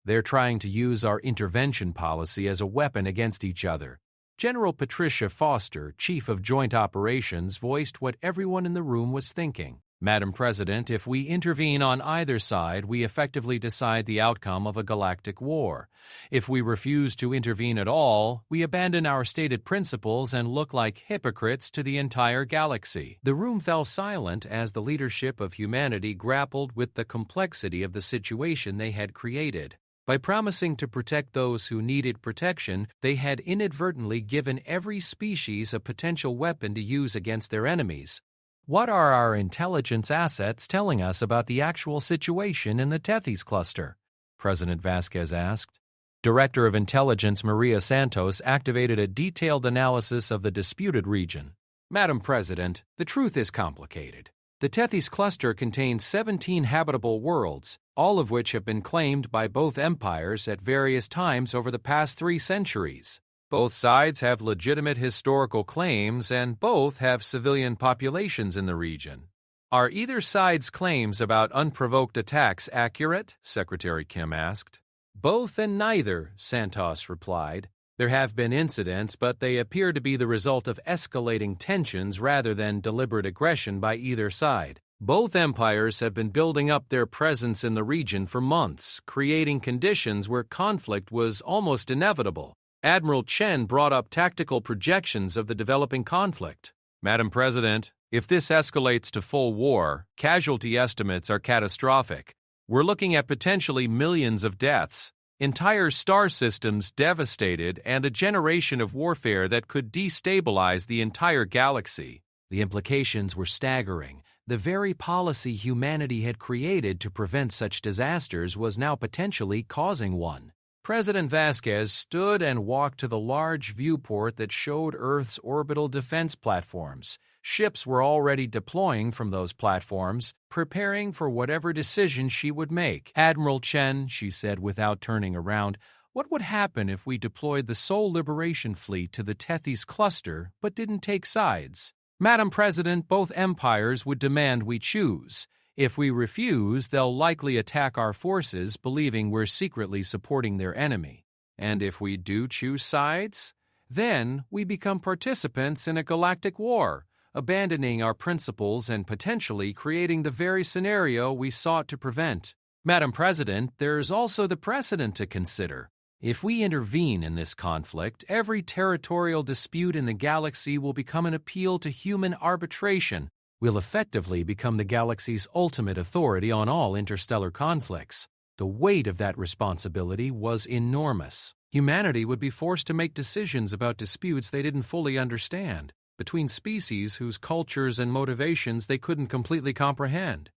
They're trying to use our intervention policy as a weapon against each other. General Patricia Foster, Chief of Joint Operations, voiced what everyone in the room was thinking. Madam President, if we intervene on either side, we effectively decide the outcome of a galactic war. If we refuse to intervene at all, we abandon our stated principles and look like hypocrites to the entire galaxy. The room fell silent as the leadership of humanity grappled with the complexity of the situation they had created. By promising to protect those who needed protection, they had inadvertently given every species a potential weapon to use against their enemies. What are our intelligence assets telling us about the actual situation in the Tethys cluster? President Vasquez asked. Director of Intelligence Maria Santos activated a detailed analysis of the disputed region. Madam President, the truth is complicated. The Tethys cluster contains 17 habitable worlds, all of which have been claimed by both empires at various times over the past 3 centuries. Both sides have legitimate historical claims, and both have civilian populations in the region. Are either side's claims about unprovoked attacks accurate? Secretary Kim asked. Both and neither, Santos replied. There have been incidents, but they appear to be the result of escalating tensions rather than deliberate aggression by either side. Both empires have been building up their presence in the region for months, creating conditions where conflict was almost inevitable. Admiral Chen brought up tactical projections of the developing conflict. Madam President, if this escalates to full war, casualty estimates are catastrophic. We're looking at potentially millions of deaths, entire star systems devastated, and a generation of warfare that could destabilize the entire galaxy. The implications were staggering. The very policy humanity had created to prevent such disasters was now potentially causing one. President Vasquez stood and walked to the large viewport that showed Earth's orbital defense platforms. Ships were already deploying from those platforms, preparing for whatever decision she would make. Admiral Chen, she said without turning around, what would happen if we deployed the Soul Liberation Fleet to the Tethys cluster but didn't take sides? Madam President, both empires would demand we choose. If we refuse, they'll likely attack our forces, believing we're secretly supporting their enemy. And if we do choose sides, then we become participants in a galactic war, abandoning our principles and potentially creating the very scenario we sought to prevent. Madam President, there's also the precedent to consider. If we intervene in this conflict, every territorial dispute in the galaxy will become an appeal to human arbitration. We'll effectively become the galaxy's ultimate authority on all interstellar conflicts. The weight of that responsibility was enormous. Humanity would be forced to make decisions about disputes they didn't fully understand, between species whose cultures and motivations they couldn't completely comprehend.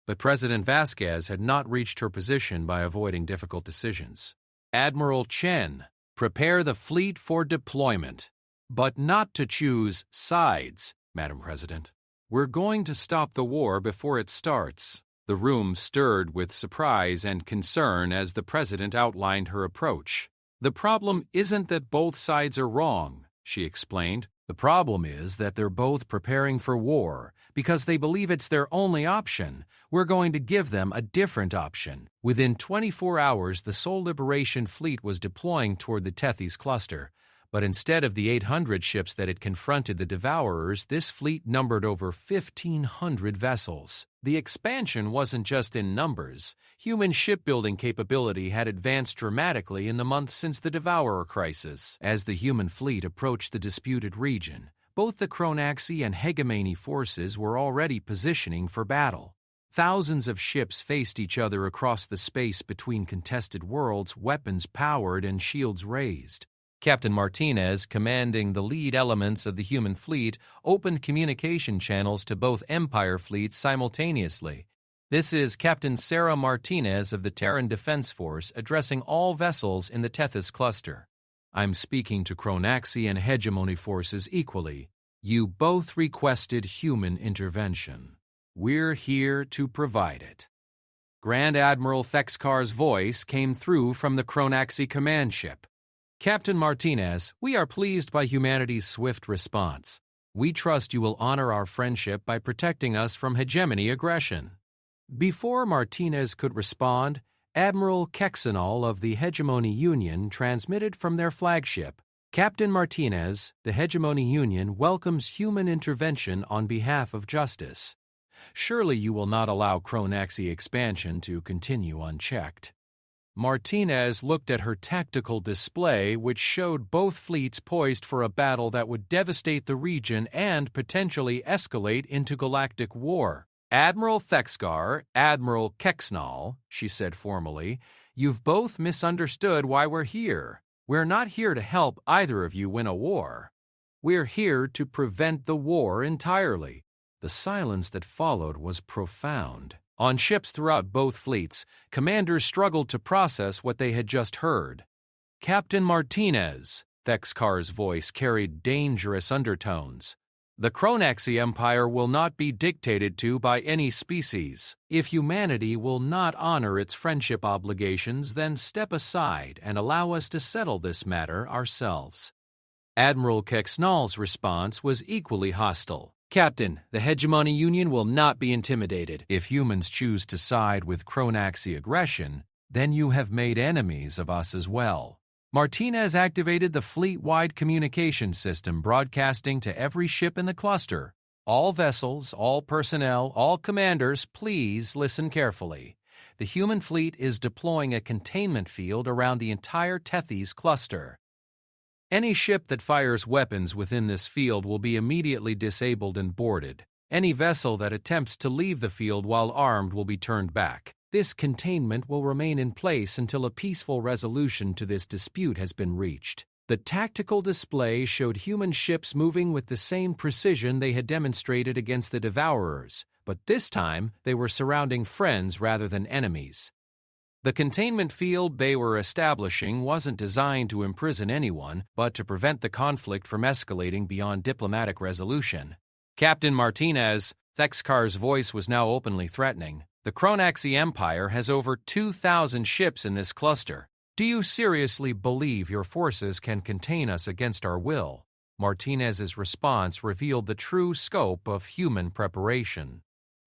But President Vasquez had not reached her position by avoiding difficult decisions. Admiral Chen, prepare the fleet for deployment, but not to choose sides, Madam President. We're going to stop the war before it starts. The room stirred with surprise and concern as the president outlined her approach. The problem isn't that both sides are wrong, she explained. The problem is that they're both preparing for war because they believe it's their only option. We're going to give them a different option. Within 24 hours, the Soul Liberation Fleet was deploying toward the Tethys cluster. But instead of the 800 ships that had confronted the Devourers, this fleet numbered over 1,500 vessels. The expansion wasn't just in numbers. Human shipbuilding capability had advanced dramatically in the months since the Devourer crisis. As the human fleet approached the disputed region, both the Chronaxi and Hegemony forces were already positioning for battle. Thousands of ships faced each other across the space between contested worlds, weapons powered and shields raised. Captain Martinez, commanding the lead elements of the human fleet, opened communication channels to both Empire fleets simultaneously. This is Captain Sarah Martinez of the Terran Defense Force addressing all vessels in the Tethys cluster. I'm speaking to Chronaxi and Hegemony forces equally. You both requested human intervention. We're here to provide it. Grand Admiral Thexkar's voice came through from the Chronaxi command ship. Captain Martinez, we are pleased by humanity's swift response. We trust you will honor our friendship by protecting us from hegemony aggression. Before Martinez could respond, Admiral Kexenol of the Hegemony Union transmitted from their flagship. Captain Martinez, the Hegemony Union welcomes human intervention on behalf of justice. Surely you will not allow Chronaxi expansion to continue unchecked. Martinez looked at her tactical display, which showed both fleets poised for a battle that would devastate the region and potentially escalate into galactic war. Admiral Thexkar, Admiral Kexnal, she said formally, you've both misunderstood why we're here. We're not here to help either of you win a war. We're here to prevent the war entirely. The silence that followed was profound. On ships throughout both fleets, commanders struggled to process what they had just heard. Captain Martinez, Thexkar's voice carried dangerous undertones. The Chronaxi Empire will not be dictated to by any species. If humanity will not honor its friendship obligations, then step aside and allow us to settle this matter ourselves. Admiral Kexnal's response was equally hostile. Captain, the Hegemony Union will not be intimidated. If humans choose to side with Chronaxi aggression, then you have made enemies of us as well. Martinez activated the fleet-wide communication system broadcasting to every ship in the cluster. All vessels, all personnel, all commanders, please listen carefully. The human fleet is deploying a containment field around the entire Tethys cluster. Any ship that fires weapons within this field will be immediately disabled and boarded. Any vessel that attempts to leave the field while armed will be turned back. This containment will remain in place until a peaceful resolution to this dispute has been reached. The tactical display showed human ships moving with the same precision they had demonstrated against the Devourers, but this time they were surrounding friends rather than enemies. The containment field they were establishing wasn't designed to imprison anyone, but to prevent the conflict from escalating beyond diplomatic resolution. Captain Martinez, Thexkar's voice was now openly threatening. The Chronaxi Empire has over 2,000 ships in this cluster. Do you seriously believe your forces can contain us against our will? Martinez's response revealed the true scope of human preparation.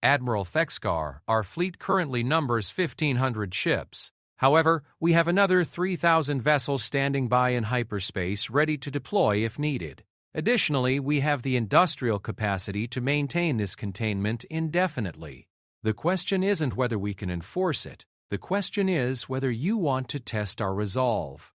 Admiral Thexkar, our fleet currently numbers 1,500 ships. However, we have another 3,000 vessels standing by in hyperspace ready to deploy if needed. Additionally, we have the industrial capacity to maintain this containment indefinitely. The question isn't whether we can enforce it. The question is whether you want to test our resolve.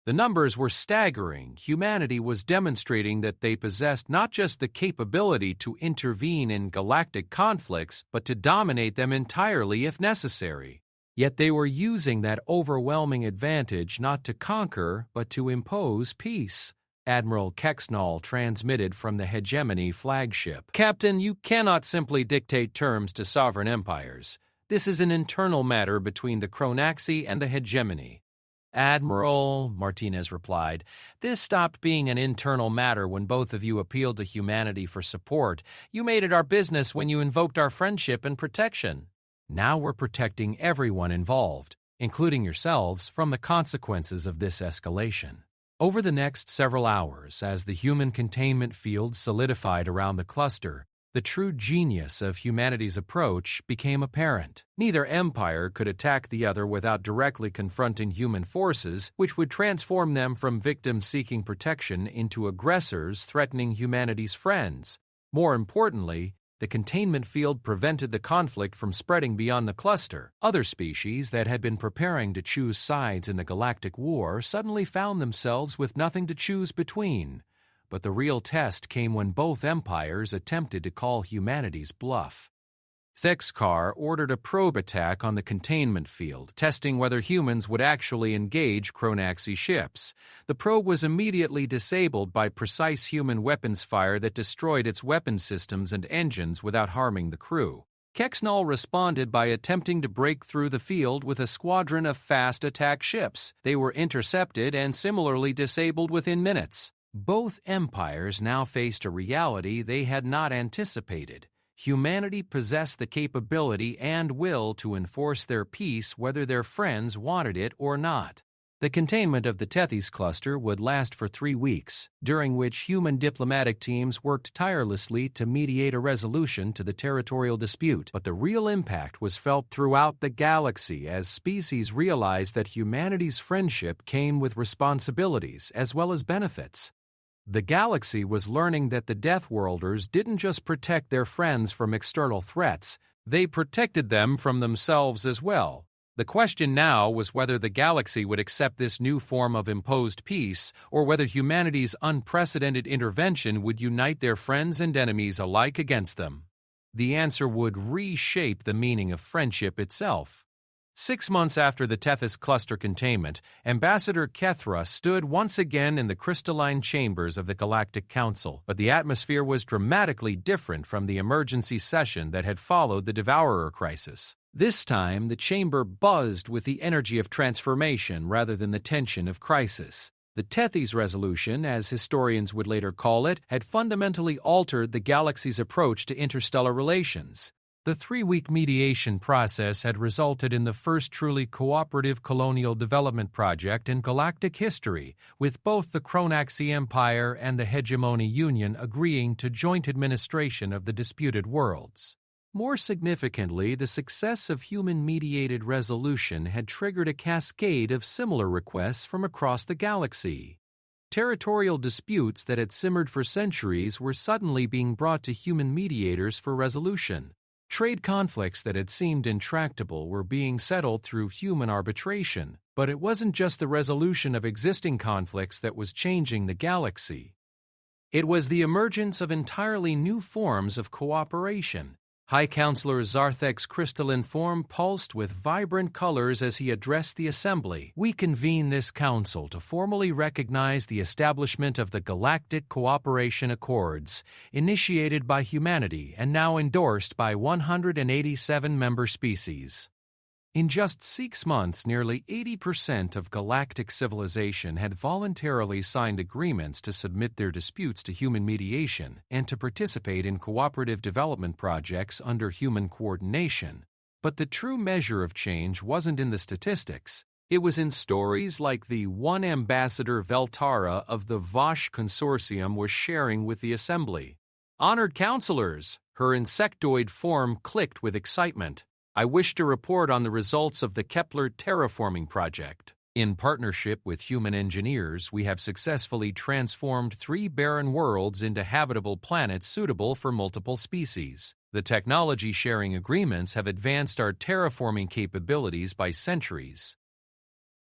The numbers were staggering. Humanity was demonstrating that they possessed not just the capability to intervene in galactic conflicts, but to dominate them entirely if necessary. Yet they were using that overwhelming advantage not to conquer, but to impose peace. Admiral Kexnal transmitted from the Hegemony flagship. Captain, you cannot simply dictate terms to sovereign empires. This is an internal matter between the Chronaxi and the Hegemony. Admiral, Martinez replied, this stopped being an internal matter when both of you appealed to humanity for support. You made it our business when you invoked our friendship and protection. Now we're protecting everyone involved, including yourselves, from the consequences of this escalation. Over the next several hours, as the human containment field solidified around the cluster, The true genius of humanity's approach became apparent. Neither empire could attack the other without directly confronting human forces, which would transform them from victims seeking protection into aggressors threatening humanity's friends. More importantly, the containment field prevented the conflict from spreading beyond the cluster. Other species that had been preparing to choose sides in the galactic war suddenly found themselves with nothing to choose between. But the real test came when both empires attempted to call humanity's bluff. Thexkar ordered a probe attack on the containment field, testing whether humans would actually engage Chronaxi ships. The probe was immediately disabled by precise human weapons fire that destroyed its weapon systems and engines without harming the crew. Kexnal responded by attempting to break through the field with a squadron of fast attack ships. They were intercepted and similarly disabled within minutes. Both empires now faced a reality they had not anticipated. Humanity possessed the capability and will to enforce their peace whether their friends wanted it or not. The containment of the Tethys cluster would last for 3 weeks, during which human diplomatic teams worked tirelessly to mediate a resolution to the territorial dispute. But the real impact was felt throughout the galaxy as species realized that humanity's friendship came with responsibilities as well as benefits. The galaxy was learning that the Deathworlders didn't just protect their friends from external threats, they protected them from themselves as well. The question now was whether the galaxy would accept this new form of imposed peace, or whether humanity's unprecedented intervention would unite their friends and enemies alike against them. The answer would reshape the meaning of friendship itself. 6 months after the Tethys cluster containment, Ambassador Kethra stood once again in the crystalline chambers of the Galactic Council, but the atmosphere was dramatically different from the emergency session that had followed the Devourer crisis. This time, the chamber buzzed with the energy of transformation rather than the tension of crisis. The Tethys resolution, as historians would later call it, had fundamentally altered the galaxy's approach to interstellar relations. The 3-week mediation process had resulted in the first truly cooperative colonial development project in galactic history, with both the Chronaxi Empire and the Hegemony Union agreeing to joint administration of the disputed worlds. More significantly, the success of human-mediated resolution had triggered a cascade of similar requests from across the galaxy. Territorial disputes that had simmered for centuries were suddenly being brought to human mediators for resolution. Trade conflicts that had seemed intractable were being settled through human arbitration, but it wasn't just the resolution of existing conflicts that was changing the galaxy. It was the emergence of entirely new forms of cooperation. High Counselor Zarthek's crystalline form pulsed with vibrant colors as he addressed the assembly. "We convene this council to formally recognize the establishment of the Galactic Cooperation Accords, initiated by humanity and now endorsed by 187 member species." In just 6 months, nearly 80% of galactic civilization had voluntarily signed agreements to submit their disputes to human mediation and to participate in cooperative development projects under human coordination. But the true measure of change wasn't in the statistics. It was in stories like the one Ambassador Veltara of the Vosh Consortium was sharing with the Assembly. "Honored counselors," her insectoid form clicked with excitement. "I wish to report on the results of the Kepler terraforming project. In partnership with human engineers, we have successfully transformed 3 barren worlds into habitable planets suitable for multiple species. The technology-sharing agreements have advanced our terraforming capabilities by centuries."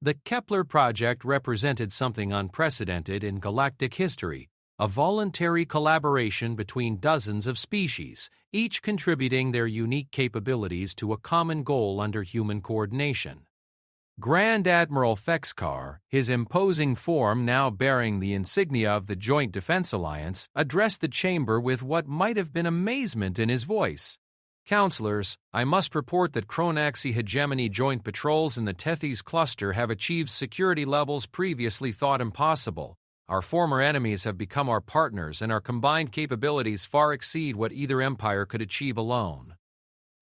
The Kepler project represented something unprecedented in galactic history. A voluntary collaboration between dozens of species, each contributing their unique capabilities to a common goal under human coordination. Grand Admiral Thexkar, his imposing form now bearing the insignia of the Joint Defense Alliance, addressed the chamber with what might have been amazement in his voice. "Counselors, I must report that Chronaxi Hegemony joint patrols in the Tethys cluster have achieved security levels previously thought impossible. Our former enemies have become our partners, and our combined capabilities far exceed what either empire could achieve alone."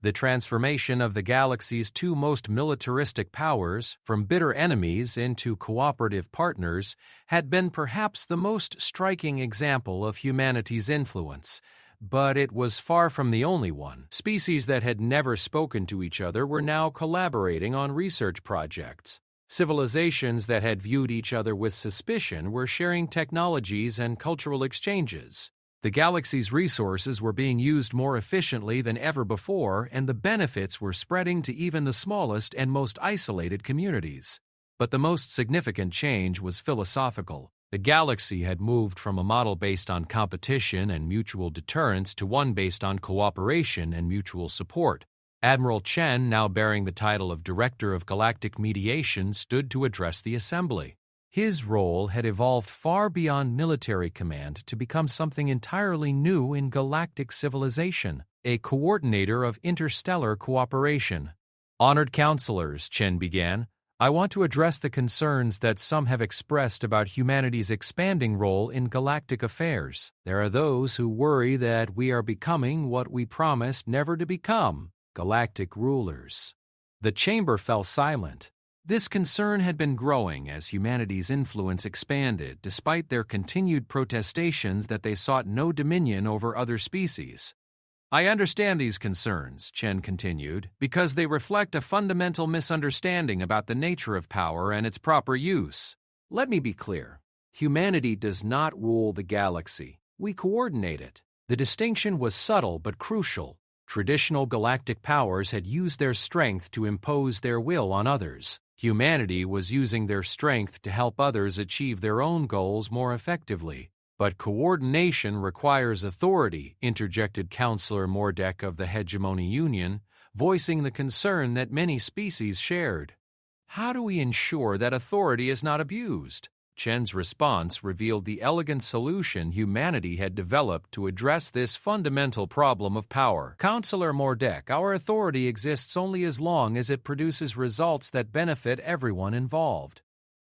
The transformation of the galaxy's 2 most militaristic powers, from bitter enemies into cooperative partners, had been perhaps the most striking example of humanity's influence. but it was far from the only one. Species that had never spoken to each other were now collaborating on research projects. Civilizations that had viewed each other with suspicion were sharing technologies and cultural exchanges. The galaxy's resources were being used more efficiently than ever before, and the benefits were spreading to even the smallest and most isolated communities. But the most significant change was philosophical. The galaxy had moved from a model based on competition and mutual deterrence to one based on cooperation and mutual support. Admiral Chen, now bearing the title of Director of Galactic Mediation, stood to address the Assembly. His role had evolved far beyond military command to become something entirely new in galactic civilization, a coordinator of interstellar cooperation. "Honored counselors," Chen began, "I want to address the concerns that some have expressed about humanity's expanding role in galactic affairs. There are those who worry that we are becoming what we promised never to become, galactic rulers." The chamber fell silent. This concern had been growing as humanity's influence expanded, despite their continued protestations that they sought no dominion over other species. "I understand these concerns," Chen continued, "because they reflect a fundamental misunderstanding about the nature of power and its proper use. Let me be clear. Humanity does not rule the galaxy. We coordinate it." The distinction was subtle but crucial. Traditional galactic powers had used their strength to impose their will on others. Humanity was using their strength to help others achieve their own goals more effectively. "But coordination requires authority," interjected Counselor Mordek of the Hegemony Union, voicing the concern that many species shared. "How do we ensure that authority is not abused?" Chen's response revealed the elegant solution humanity had developed to address this fundamental problem of power. "Counselor Mordek, our authority exists only as long as it produces results that benefit everyone involved.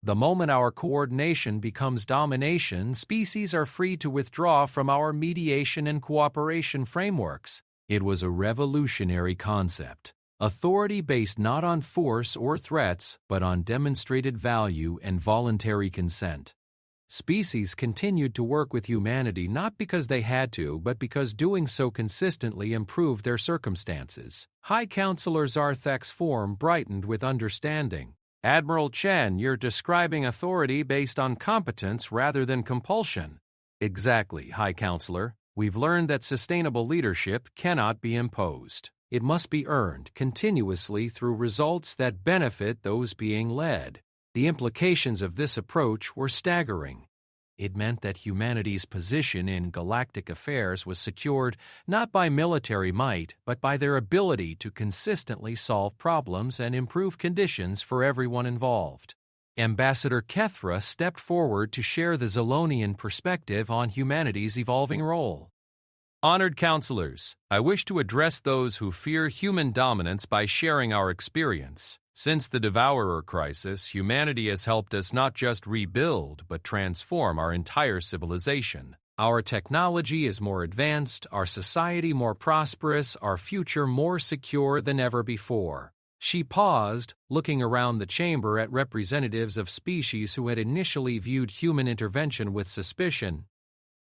The moment our coordination becomes domination, species are free to withdraw from our mediation and cooperation frameworks." It was a revolutionary concept. Authority based not on force or threats, but on demonstrated value and voluntary consent. Species continued to work with humanity not because they had to, but because doing so consistently improved their circumstances. High Counselor Zarthek's form brightened with understanding. "Admiral Chen, you're describing authority based on competence rather than compulsion." "Exactly, High Counselor. We've learned that sustainable leadership cannot be imposed. It must be earned continuously through results that benefit those being led." The implications of this approach were staggering. It meant that humanity's position in galactic affairs was secured not by military might, but by their ability to consistently solve problems and improve conditions for everyone involved. Ambassador Kethra stepped forward to share the Zolonian perspective on humanity's evolving role. "Honored counselors, I wish to address those who fear human dominance by sharing our experience. Since the Devourer crisis, humanity has helped us not just rebuild, but transform our entire civilization. Our technology is more advanced, our society more prosperous, our future more secure than ever before." She paused, looking around the chamber at representatives of species who had initially viewed human intervention with suspicion.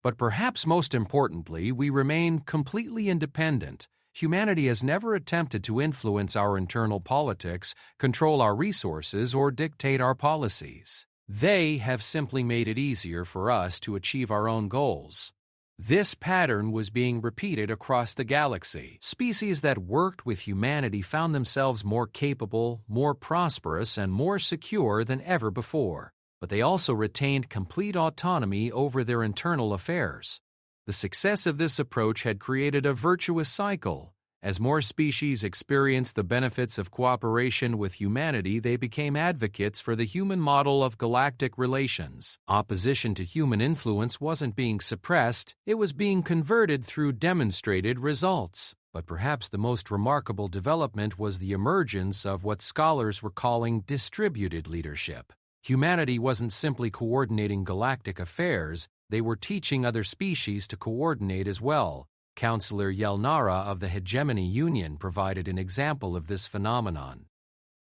"But perhaps most importantly, we remain completely independent. Humanity has never attempted to influence our internal politics, control our resources, or dictate our policies. They have simply made it easier for us to achieve our own goals." This pattern was being repeated across the galaxy. Species that worked with humanity found themselves more capable, more prosperous, and more secure than ever before. But they also retained complete autonomy over their internal affairs. The success of this approach had created a virtuous cycle. As more species experienced the benefits of cooperation with humanity, they became advocates for the human model of galactic relations. Opposition to human influence wasn't being suppressed, it was being converted through demonstrated results. But perhaps the most remarkable development was the emergence of what scholars were calling distributed leadership. Humanity wasn't simply coordinating galactic affairs, they were teaching other species to coordinate as well. Counselor Yelnara of the Hegemony Union provided an example of this phenomenon.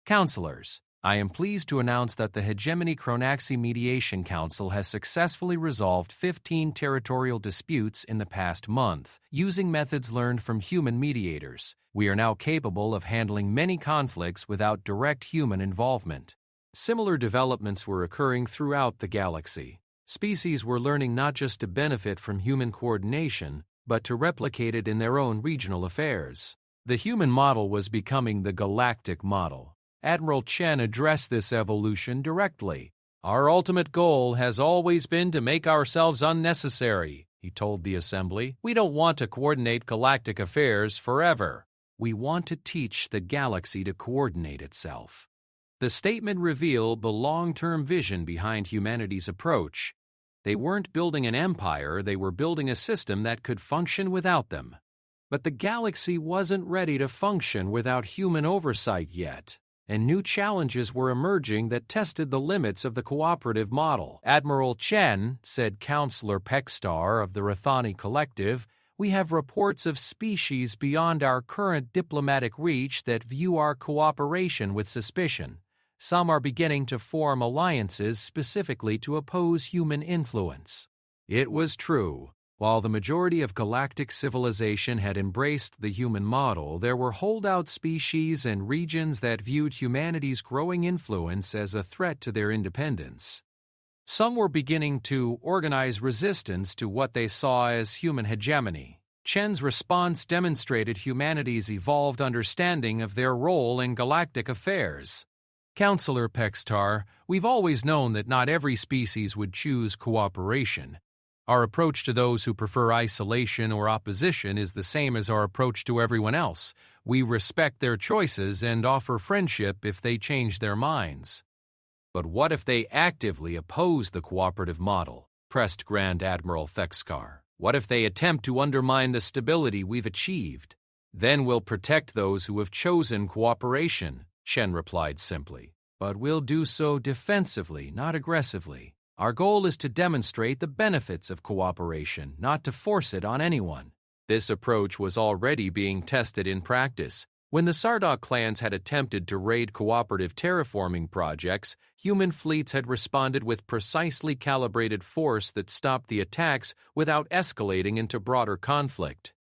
"Counselors, I am pleased to announce that the Hegemony Chronaxi Mediation Council has successfully resolved 15 territorial disputes in the past month, using methods learned from human mediators. We are now capable of handling many conflicts without direct human involvement. Similar developments were occurring throughout the galaxy. Species were learning not just to benefit from human coordination, but to replicate it in their own regional affairs. The human model was becoming the galactic model. Admiral Chen addressed this evolution directly. "Our ultimate goal has always been to make ourselves unnecessary," he told the assembly. "We don't want to coordinate galactic affairs forever. We want to teach the galaxy to coordinate itself." The statement revealed the long-term vision behind humanity's approach. They weren't building an empire, they were building a system that could function without them. But the galaxy wasn't ready to function without human oversight yet, and new challenges were emerging that tested the limits of the cooperative model. Admiral Chen, said Counselor Peckstar of the Rathani Collective, "We have reports of species beyond our current diplomatic reach that view our cooperation with suspicion. Some are beginning to form alliances specifically to oppose human influence." It was true. While the majority of galactic civilization had embraced the human model, there were holdout species and regions that viewed humanity's growing influence as a threat to their independence. Some were beginning to organize resistance to what they saw as human hegemony. Chen's response demonstrated humanity's evolved understanding of their role in galactic affairs. "Counselor Peckstar, we've always known that not every species would choose cooperation. Our approach to those who prefer isolation or opposition is the same as our approach to everyone else. We respect their choices and offer friendship if they change their minds." "But what if they actively oppose the cooperative model?" pressed Grand Admiral Thekskar. "What if they attempt to undermine the stability we've achieved?" "Then we'll protect those who have chosen cooperation," Chen replied simply. "But we'll do so defensively, not aggressively. Our goal is to demonstrate the benefits of cooperation, not to force it on anyone." This approach was already being tested in practice. When the Sardok clans had attempted to raid cooperative terraforming projects, human fleets had responded with precisely calibrated force that stopped the attacks without escalating into broader conflict.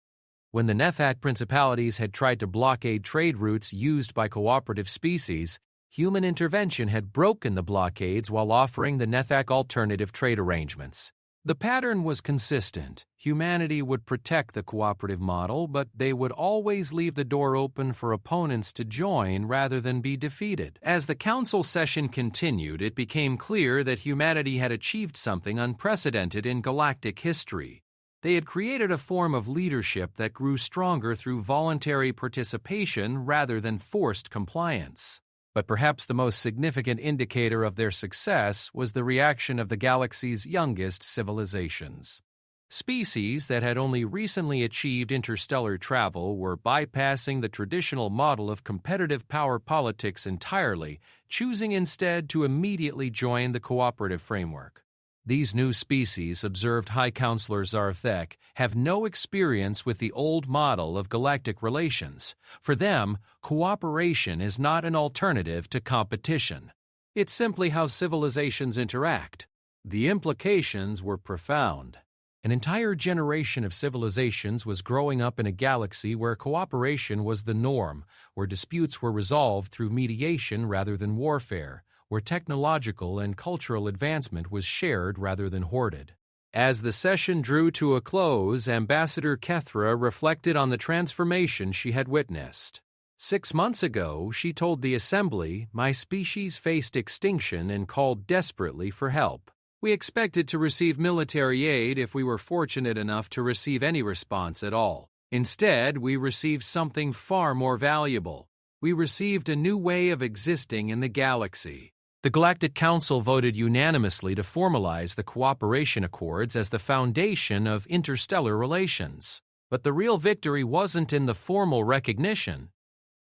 When the Nephat principalities had tried to blockade trade routes used by cooperative species, human intervention had broken the blockades while offering the Nethak alternative trade arrangements. The pattern was consistent. Humanity would protect the cooperative model, but they would always leave the door open for opponents to join rather than be defeated. As the council session continued, it became clear that humanity had achieved something unprecedented in galactic history. They had created a form of leadership that grew stronger through voluntary participation rather than forced compliance. But perhaps the most significant indicator of their success was the reaction of the galaxy's youngest civilizations. Species that had only recently achieved interstellar travel were bypassing the traditional model of competitive power politics entirely, choosing instead to immediately join the cooperative framework. These new species, observed High Counselor Zarthek, have no experience with the old model of galactic relations. For them, cooperation is not an alternative to competition. It's simply how civilizations interact. The implications were profound. An entire generation of civilizations was growing up in a galaxy where cooperation was the norm, where disputes were resolved through mediation rather than warfare, where technological and cultural advancement was shared rather than hoarded. As the session drew to a close, Ambassador Kethra reflected on the transformation she had witnessed. 6 months ago, she told the Assembly, "My species faced extinction and called desperately for help. We expected to receive military aid if we were fortunate enough to receive any response at all. Instead, we received something far more valuable. We received a new way of existing in the galaxy." The Galactic Council voted unanimously to formalize the Cooperation Accords as the foundation of interstellar relations. But the real victory wasn't in the formal recognition.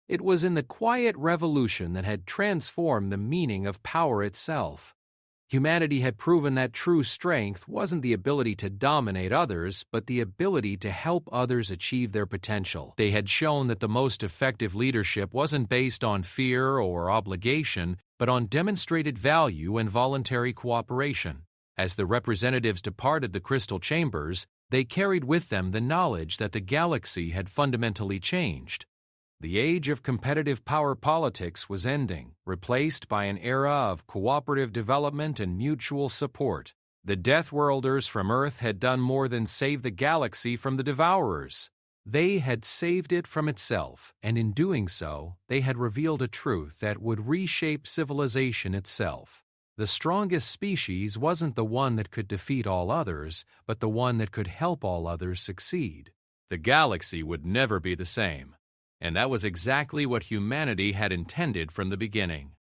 It was in the quiet revolution that had transformed the meaning of power itself. Humanity had proven that true strength wasn't the ability to dominate others, but the ability to help others achieve their potential. They had shown that the most effective leadership wasn't based on fear or obligation, but on demonstrated value and voluntary cooperation. As the representatives departed the crystal chambers, they carried with them the knowledge that the galaxy had fundamentally changed. The age of competitive power politics was ending, replaced by an era of cooperative development and mutual support. The Deathworlders from Earth had done more than save the galaxy from the Devourers. They had saved it from itself, and in doing so, they had revealed a truth that would reshape civilization itself. The strongest species wasn't the one that could defeat all others, but the one that could help all others succeed. The galaxy would never be the same. And that was exactly what humanity had intended from the beginning.